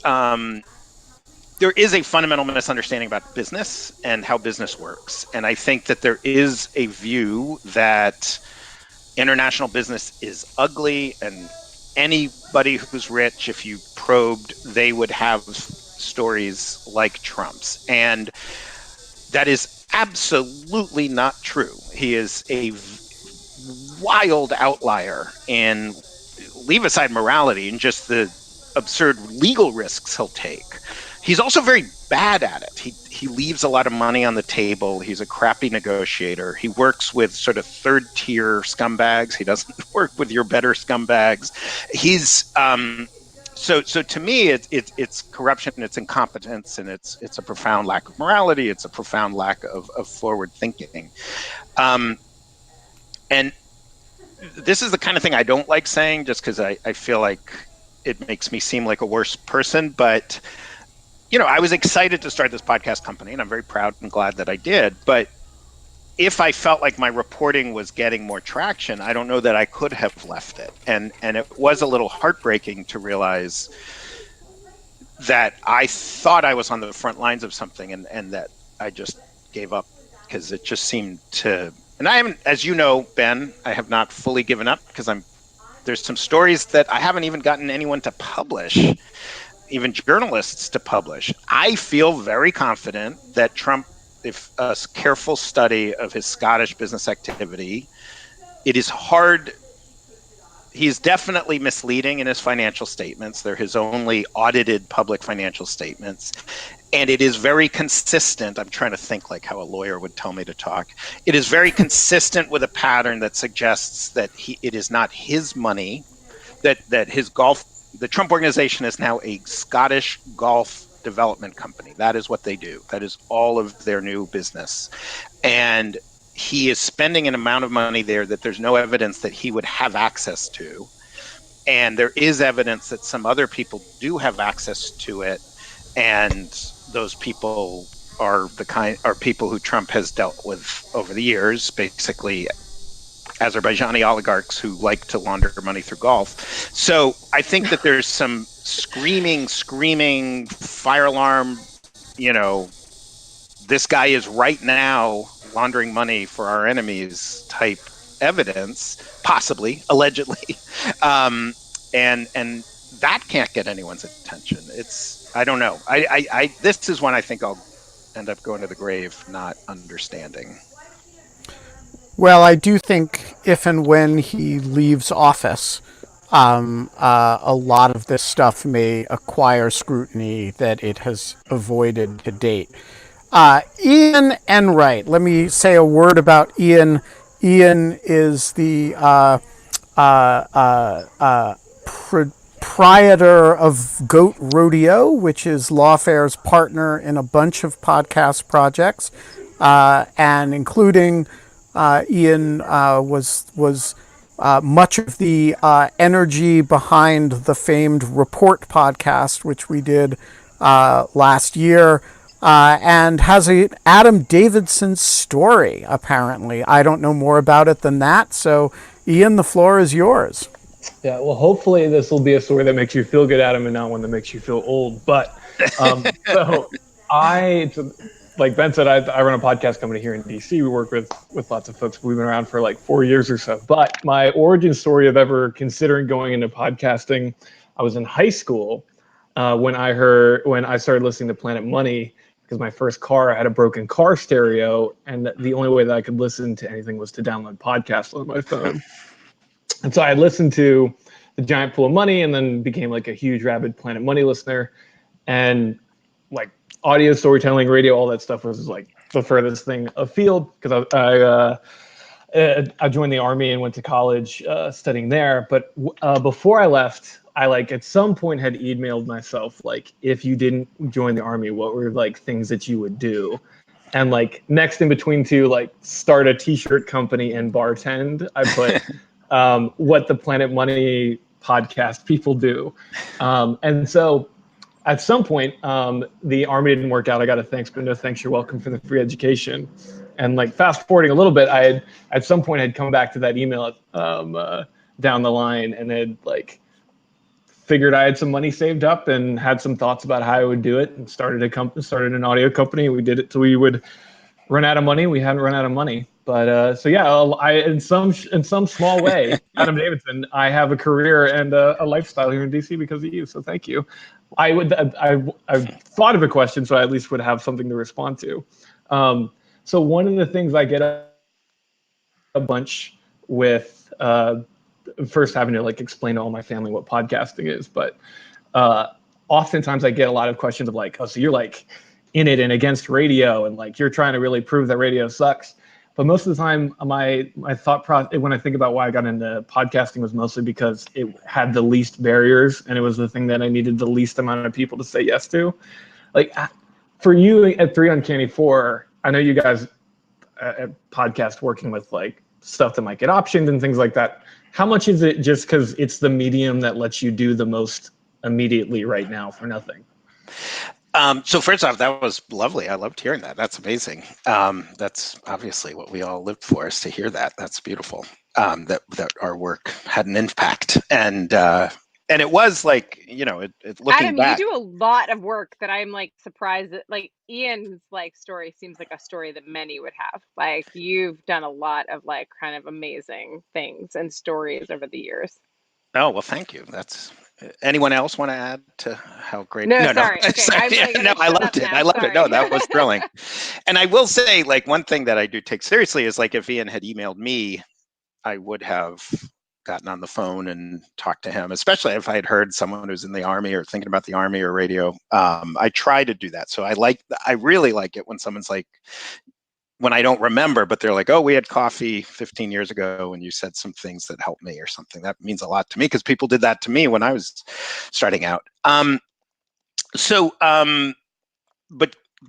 there is a fundamental misunderstanding about business and how business works. And I think that there is a view that international business is ugly, and anybody who's rich, if you probed, they would have stories like Trump's. And that is absolutely not true. He is a wild outlier, and leave aside morality and just the absurd legal risks he'll take. He's also very bad at it. He leaves a lot of money on the table. He's a crappy negotiator. He works with sort of third-tier scumbags. He doesn't work with your better scumbags. He's so to me, it's corruption, it's incompetence, and it's a profound lack of morality. It's a profound lack of forward thinking. And this is the kind of thing I don't like saying, just because I feel like it makes me seem like a worse person. But, I was excited to start this podcast company, and I'm very proud and glad that I did. But if I felt like my reporting was getting more traction, I don't know that I could have left it. And it was a little heartbreaking to realize that I thought I was on the front lines of something, and that I just gave up, because it just seemed to. And I haven't, as you know, Ben, I have not fully given up, because there's some stories that I haven't even gotten anyone to publish, even journalists to publish. I feel very confident that Trump, if a careful study of his Scottish business activity, it is hard. He's definitely misleading in his financial statements. They're his only audited public financial statements. And it is very consistent. I'm trying to think like how a lawyer would tell me to talk. It is very consistent with a pattern that suggests that it is not his money, that the Trump organization is now a Scottish golf development company. That is what they do. That is all of their new business. And he is spending an amount of money there that there's no evidence that he would have access to. And there is evidence that some other people do have access to it. And those people are people who Trump has dealt with over the years, basically Azerbaijani oligarchs who like to launder money through golf. So I think that there's some screaming fire alarm, this guy is right now laundering money for our enemies type evidence, possibly, allegedly. And that can't get anyone's attention. I don't know. This is one I think I'll end up going to the grave not understanding. Well, I do think if and when he leaves office, a lot of this stuff may acquire scrutiny that it has avoided to date. Ian Enright, let me say a word about Ian. Ian is the proprietor of Goat Rodeo, which is Lawfare's partner in a bunch of podcast projects, and including Ian was much of the energy behind the famed Report podcast, which we did last year, and has an Adam Davidson story, apparently. I don't know more about it than that. So, Ian, the floor is yours. Yeah, well, hopefully this will be a story that makes you feel good, Adam, and not one that makes you feel old. But so like Ben said, I run a podcast company here in DC. We work with lots of folks. We've been around for like 4 years or so. But my origin story of ever considering going into podcasting, I was in high school when I started listening to Planet Money, because my first car, I had a broken car stereo, and the only way that I could listen to anything was to download podcasts on my phone. And so I listened to The Giant Pool of Money, and then became like a huge rabid Planet Money listener. And like audio storytelling, radio, all that stuff was like the furthest thing afield, because I joined the Army and went to college studying there. But before I left, I at some point had emailed myself, like, if you didn't join the Army, what were like things that you would do? And like next in between to like start a t-shirt company and bartend, I put what the Planet Money podcast people do. And so at some point, the Army didn't work out. I got a thanks, but no thanks, you're welcome for the free education. And like fast forwarding a little bit, I had at some point had come back to that email down the line, and had like figured I had some money saved up and had some thoughts about how I would do it, and started an audio company. We did it till we would run out of money. We hadn't run out of money. But so yeah, I in some small way, Adam Davidson, I have a career and a lifestyle here in DC because of you. So thank you. I've thought of a question, so I at least would have something to respond to. So one of the things I get a bunch with first having to like explain to all my family what podcasting is, but oftentimes I get a lot of questions of like, oh, so you're like in it and against radio, and like you're trying to really prove that radio sucks. But most of the time, my thought process when I think about why I got into podcasting was mostly because it had the least barriers, and it was the thing that I needed the least amount of people to say yes to. Like for you at Three Uncanny Four, I know you guys at podcast working with like stuff that might get optioned and things like that. How much is it just because it's the medium that lets you do the most immediately right now for nothing? So first off, that was lovely. I loved hearing that. That's amazing. That's obviously what we all lived for, is to hear that. That's beautiful. That our work had an impact, and it was like, looking Adam, back. you do a lot of work that I'm like surprised that, like, Ian's like story seems like a story that many would have. Like, you've done a lot of like kind of amazing things and stories over the years. Oh, well, thank you. That's anyone else want to add to how great? No, No. sorry. Okay, Sorry. I'm like, No, I loved it. now. I loved it. No, Sorry. that was thrilling. And I will say, like, one thing that I do take seriously is, like, if Ian had emailed me, I would have gotten on the phone and talked to him, especially if I had heard someone who's in the Army or thinking about the Army or radio. I try to do that. So I really like it when someone's like, when I don't remember, but they're like, oh, we had coffee 15 years ago and you said some things that helped me or something. That means a lot to me, because people did that to me when I was starting out. But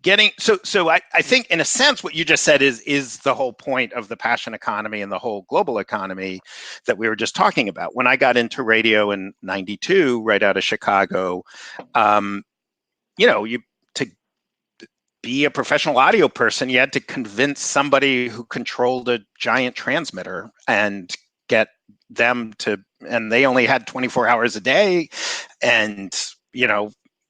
getting, so I think in a sense, what you just said is the whole point of the passion economy and the whole global economy that we were just talking about. When I got into radio in '92, right out of Chicago, to be a professional audio person, you had to convince somebody who controlled a giant transmitter and get them to, and they only had 24 hours a day, and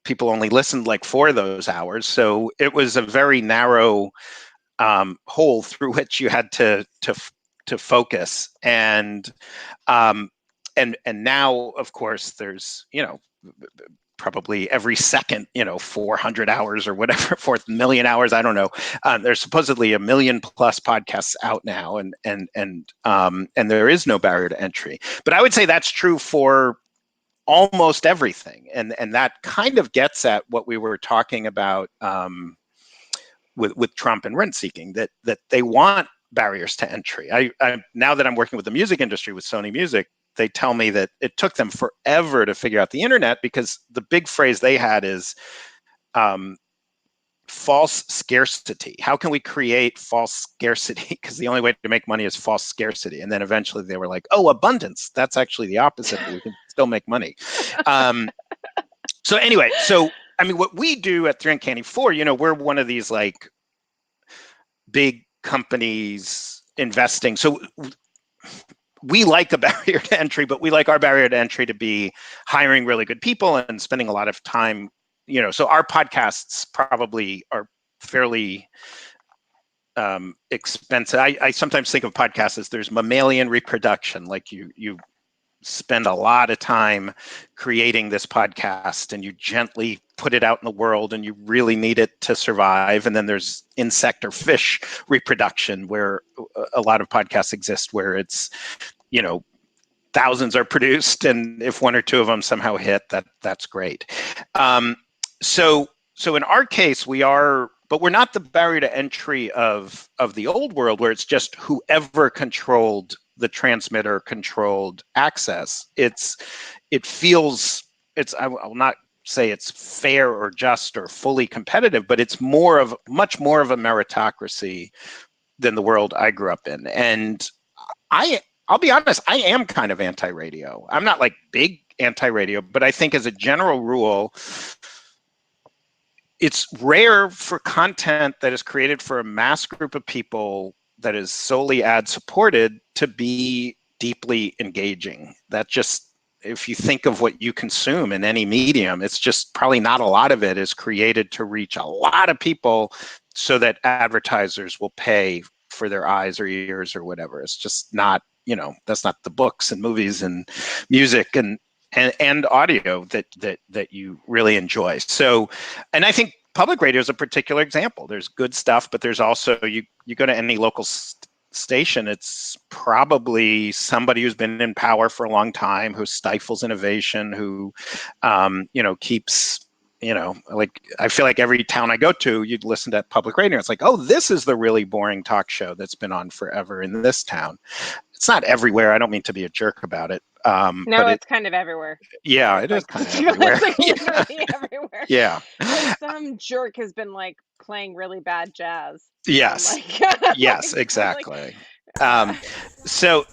people only listened like 4 of those hours. So it was a very narrow hole through which you had to focus. And now, of course, there's probably every second, 400 hours or whatever, 4 million hours, I don't know. There's supposedly 1 million plus podcasts out now, and there is no barrier to entry. But I would say that's true for almost everything, and that kind of gets at what we were talking about with Trump and rent seeking, that they want barriers to entry. I now that I'm working with the music industry with Sony Music, they tell me that it took them forever to figure out the internet, because the big phrase they had is false scarcity. How can we create false scarcity? Because the only way to make money is false scarcity. And then eventually they were like, oh, abundance. That's actually the opposite, but we can still make money. So anyway, what we do at Three Uncanny Four, we're one of these like big companies investing. So we like a barrier to entry, but we like our barrier to entry to be hiring really good people and spending a lot of time. So our podcasts probably are fairly expensive. I sometimes think of podcasts as there's mammalian reproduction. Like you spend a lot of time creating this podcast and you gently put it out in the world and you really need it to survive. And then there's insect or fish reproduction, where a lot of podcasts exist where it's, thousands are produced, and if 1 or 2 of them somehow hit, that's great. So in our case, we are, but we're not the barrier to entry of the old world, where it's just whoever controlled the transmitter controlled access. I will not say it's fair or just or fully competitive, but it's much more of a meritocracy than the world I grew up in. And I'll be honest, I am kind of anti-radio. I'm not like big anti-radio, but I think as a general rule, it's rare for content that is created for a mass group of people that is solely ad supported to be deeply engaging. That just, if you think of what you consume in any medium, it's just probably not a lot of it is created to reach a lot of people so that advertisers will pay for their eyes or ears or whatever. It's just not, that's not the books and movies and music and audio that you really enjoy. So, and I think public radio is a particular example. There's good stuff, but there's also, you go to any local station, it's probably somebody who's been in power for a long time, who stifles innovation, who, keeps, like I feel like every town I go to, you'd listen to public radio. It's like, oh, this is the really boring talk show that's been on forever in this town. It's not everywhere. I don't mean to be a jerk about it. No, but it's kind of everywhere. Yeah, It's it is like, kind of everywhere. it's like literally everywhere. Yeah. Like some jerk has been like playing really bad jazz. Yes. Like, Yes, like, exactly. So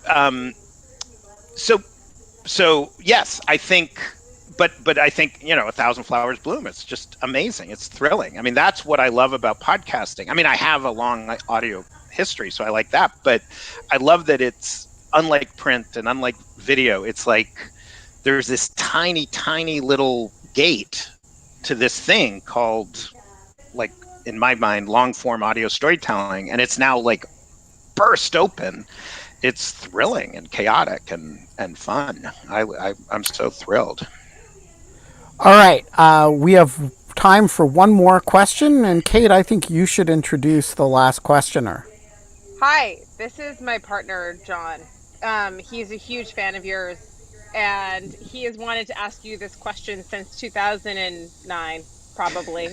yes, I think, but I think, A Thousand Flowers Bloom, it's just amazing. It's thrilling. I mean, that's what I love about podcasting. I mean, I have a long audio history, so I like that, but I love that it's unlike print and unlike video. It's like there's this tiny, tiny little gate to this thing called, like, in my mind, long form audio storytelling, and it's now like burst open. It's thrilling and chaotic and fun. I'm so thrilled. All right, we have time for one more question, and Kate, I think you should introduce the last questioner. Hi, this is my partner, John. He's a huge fan of yours, and he has wanted to ask you this question since 2009, probably.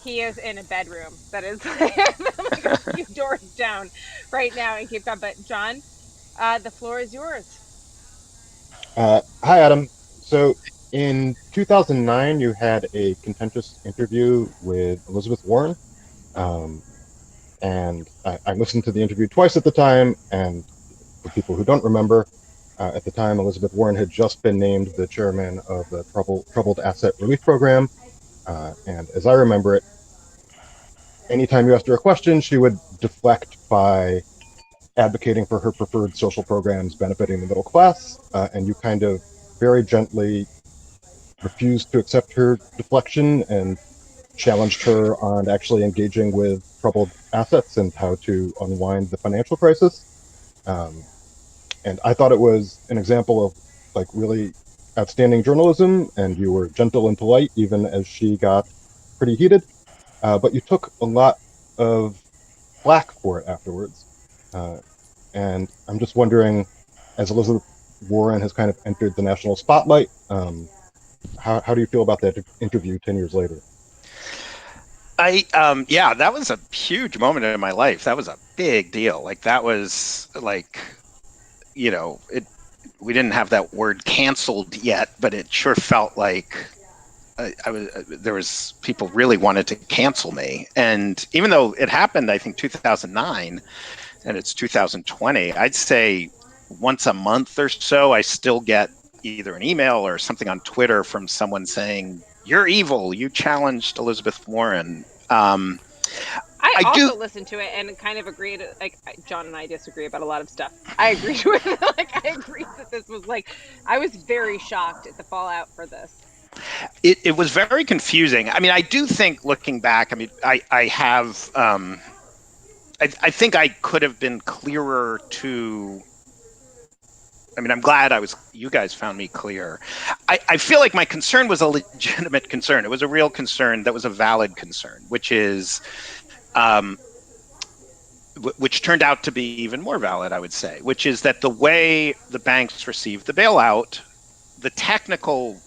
He is in a bedroom that is like a few doors down right now in Cape Cod. But John, the floor is yours. Hi, Adam. So in 2009, you had a contentious interview with Elizabeth Warren. And I listened to the interview twice at the time. And for people who don't remember, at the time, Elizabeth Warren had just been named the chairman of the Troubled Asset Relief Program. And as I remember it, anytime you asked her a question, she would deflect by advocating for her preferred social programs benefiting the middle class, and you kind of very gently refused to accept her deflection and challenged her on actually engaging with troubled assets and how to unwind the financial crisis. And I thought it was an example of like really outstanding journalism, and you were gentle and polite even as she got pretty heated, but you took a lot of flack for it afterwards. And I'm just wondering, as Elizabeth Warren has kind of entered the national spotlight, how do you feel about that interview 10 years later? Yeah, that was a huge moment in my life. That was a big deal. Like, that was like, we didn't have that word canceled yet, but it sure felt like there was people really wanted to cancel me. And even though it happened, I think 2009, and it's 2020, I'd say once a month or so, I still get either an email or something on Twitter from someone saying, "You're evil. You challenged Elizabeth Warren." I also listened to it and kind of agreed. Like, John and I disagree about a lot of stuff. I agreed with it. Like, I agreed that this was like, I was very shocked at the fallout for this. It was very confusing. I mean, I do think, looking back, I mean, I have, I think I could have been clearer to. I mean, I'm glad you guys found me clear. I feel like my concern was a legitimate concern. It was a real concern that was a valid concern, which is, which turned out to be even more valid, I would say, which is that the way the banks received the bailout, the technical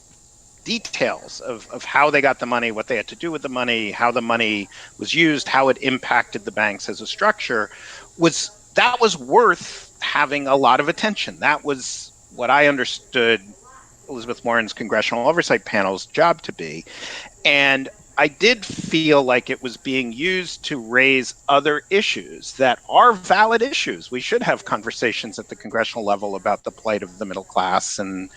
details of how they got the money, what they had to do with the money, how the money was used, how it impacted the banks as a structure, was worth having a lot of attention. That was what I understood Elizabeth Warren's Congressional Oversight Panel's job to be. And I did feel like it was being used to raise other issues that are valid issues. We should have conversations at the congressional level about the plight of the middle class and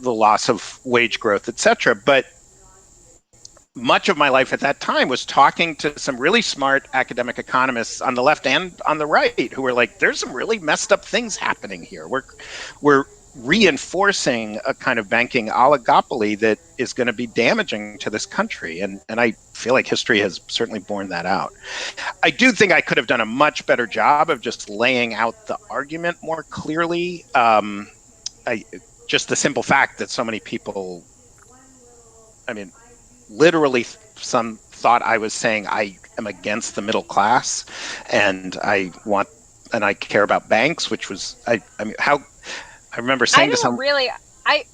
the loss of wage growth, et cetera. But much of my life at that time was talking to some really smart academic economists on the left and on the right who were like, there's some really messed up things happening here. We're reinforcing a kind of banking oligopoly that is going to be damaging to this country. And I feel like history has certainly borne that out. I do think I could have done a much better job of just laying out the argument more clearly. Just the simple fact that so many people, I mean, literally some thought I was saying I am against the middle class and I care about banks, which was, I remember saying to some...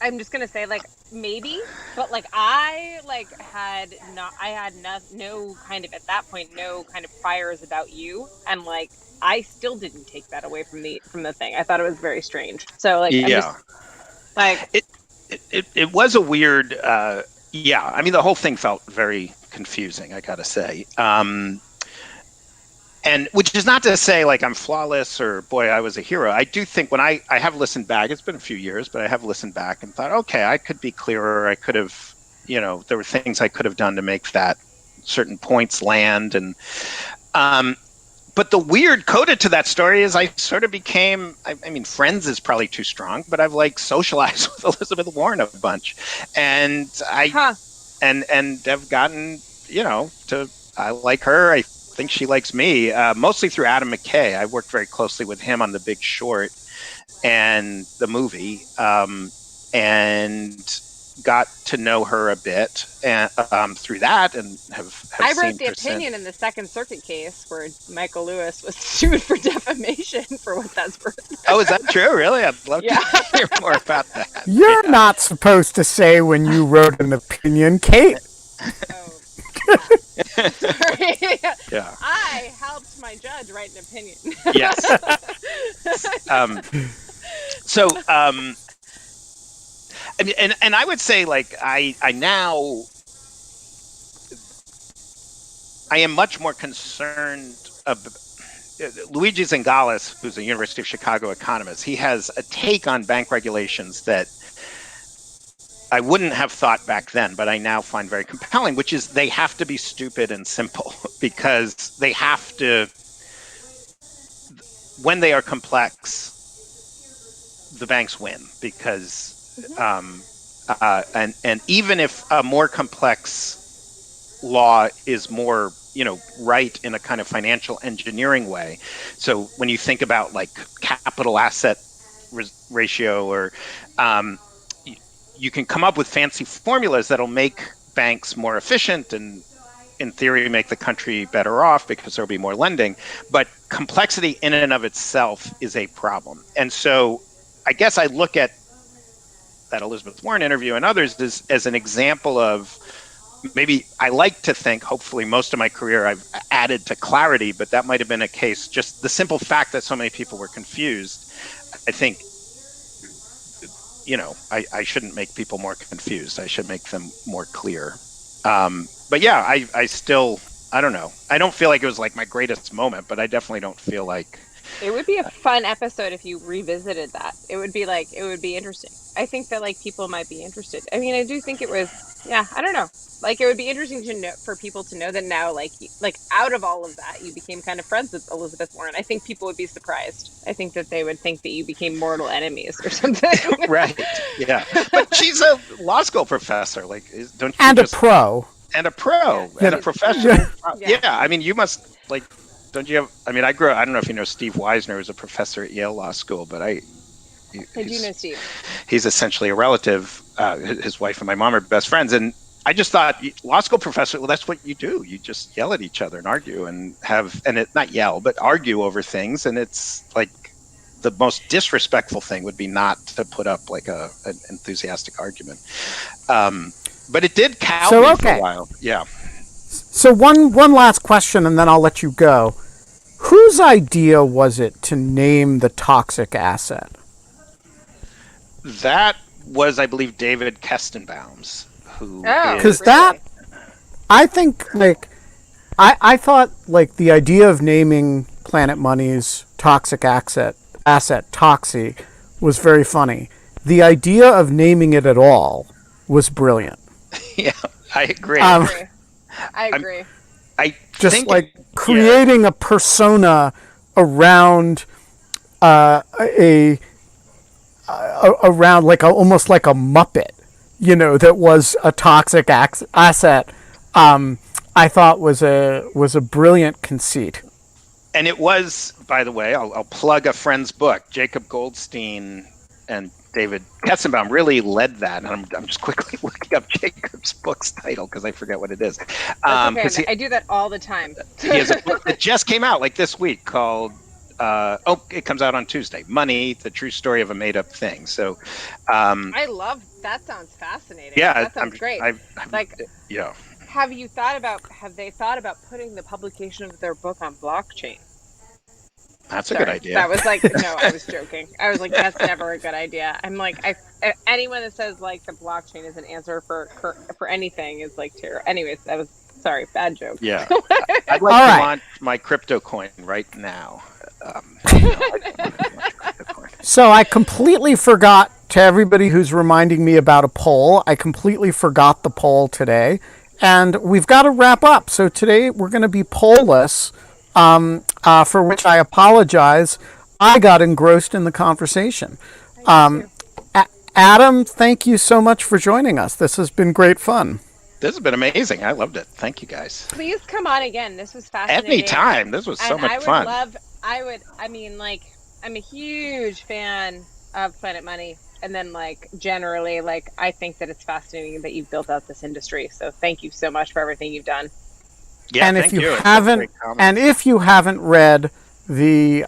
I'm just going to say, like, maybe, but like I had no kind of, at that point, no kind of priors about you, and like I still didn't take that away from the thing. I thought it was very strange. So like I'm just Yeah. like It was a weird, yeah. I mean, the whole thing felt very confusing, I gotta say. And which is not to say like I'm flawless or boy, I was a hero. I do think when I have listened back, it's been a few years, but I have listened back and thought, okay, I could be clearer. I could have, there were things I could have done to make that certain points land. And, but the weird coda to that story is I sort of became, I mean, friends is probably too strong, but I've like socialized with Elizabeth Warren a bunch, and and have gotten, I like her. I think she likes me, mostly through Adam McKay. I worked very closely with him on The Big Short and the movie, and got to know her a bit and through that, and have I seen wrote the opinion in the Second Circuit case where Michael Lewis was sued for defamation, for what that's worth. Oh, is that true? Really? I'd love to hear more about that. You're not supposed to say when you wrote an opinion, Kate. Oh. Sorry. Yeah. I helped my judge write an opinion. Yes. So, I mean, and I would say, like, I now I am much more concerned about Luigi Zingales, who's a University of Chicago economist. He has a take on bank regulations that I wouldn't have thought back then, but I now find very compelling, which is they have to be stupid and simple, because they have to, when they are complex, the banks win, because and even if a more complex law is more, right in a kind of financial engineering way. So when you think about like capital asset ratio, or you can come up with fancy formulas that'll make banks more efficient and in theory make the country better off because there'll be more lending, but complexity in and of itself is a problem. And so I guess I look at that Elizabeth Warren interview and others as an example of, maybe I like to think, hopefully most of my career I've added to clarity, but that might have been a case, just the simple fact that so many people were confused. I think, I shouldn't make people more confused. I should make them more clear. But yeah, I still, I don't know. I don't feel like it was like my greatest moment, but I definitely don't feel like. It would be a fun episode if you revisited that. It would be interesting. I think that like people might be interested. I mean, I do think it was, I don't know. Like it would be interesting to know, for people to know that now, like out of all of that, you became kind of friends with Elizabeth Warren. I think people would be surprised. I think that they would think that you became mortal enemies or something. Right. Yeah. But she's a law school professor. Like, don't you? And a pro. And a pro. Yeah. And a professional. Yeah. Yeah. I mean, you must, like, don't you have, I mean, I don't know if you know Steve Weisner, who's a professor at Yale Law School, but I do know Steve. He's essentially a relative. His wife and my mom are best friends. And I just thought, law school professor, well, that's what you do. You just yell at each other and argue and not yell, but argue over things. And it's like the most disrespectful thing would be not to put up like an enthusiastic argument. But it did cow me for a while. Yeah. So one last question, and then I'll let you go. Whose idea was it to name the toxic asset? That was, I believe, David Kestenbaum's. Because I think, like, I thought, like, the idea of naming Planet Money's toxic asset Toxie was very funny. The idea of naming it at all was brilliant. Yeah, I agree. I agree. I just think like creating a persona around around like almost like a Muppet, that was a toxic asset. I thought was a brilliant conceit. And it was, by the way, I'll plug a friend's book. Jacob Goldstein and David Kestenbaum really led that, and I'm just quickly looking up Jacob's book's title because I forget what it is. Okay. I do that all the time. He has a book that just came out like this week called it comes out on Tuesday. Money: The True Story of a Made-Up Thing. So, I love that. Sounds fascinating. yeah, That sounds great. Like, yeah. have they thought about putting the publication of their book on blockchain? That's a Sorry, good idea. That was like, no, I was joking. I was like, that's never a good idea. I'm like, anyone that says like the blockchain is an answer for anything is like terrible. Anyways, that was, sorry, bad joke. Yeah. I'd like to launch my crypto coin right now. So I completely forgot, to everybody who's reminding me about a poll, I completely forgot the poll today. And we've got to wrap up. So today we're going to be poll-less, for which I apologize. I got engrossed in the conversation. Adam, thank you so much for joining us. This has been great fun. This has been amazing. I loved it. Thank you, guys. Please come on again. This was fascinating. Anytime. This was so much fun. I'm a huge fan of Planet Money. And then, like, generally, like, I think that it's fascinating that you've built out this industry. So thank you so much for everything you've done. Yeah, and thank you. If you haven't read the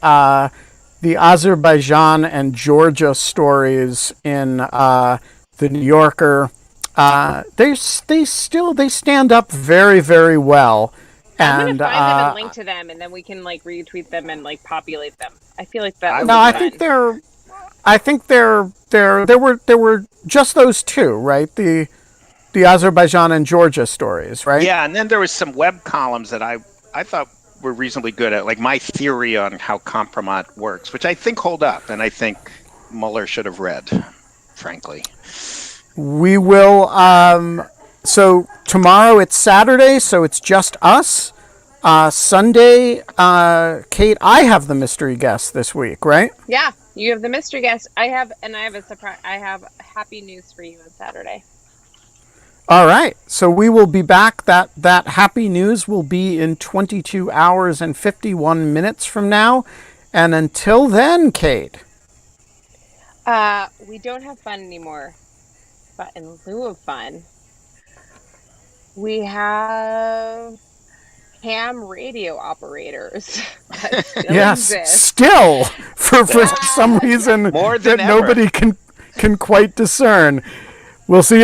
Azerbaijan and Georgia stories in the New Yorker, they stand up very, very well. I'm And gonna find them and link to them, and then we can like retweet them and like populate them. I feel like that. I think there were just those two, right? The Azerbaijan and Georgia stories, right? Yeah, and then there was some web columns that I thought were reasonably good at, like my theory on how compromat works, which I think hold up, and I think Mueller should have read, frankly. We will. So tomorrow it's Saturday, so it's just us. Sunday, Kate, I have the mystery guest this week, right? Yeah, you have the mystery guest. I have a surprise. I have happy news for you on Saturday. All right, so we will be back. That happy news will be in 22 hours and 51 minutes from now. And until then, Kate. We don't have fun anymore, but in lieu of fun, we have ham radio operators that still exist. Still, for some reason More that than nobody can quite discern. We'll see you tomorrow.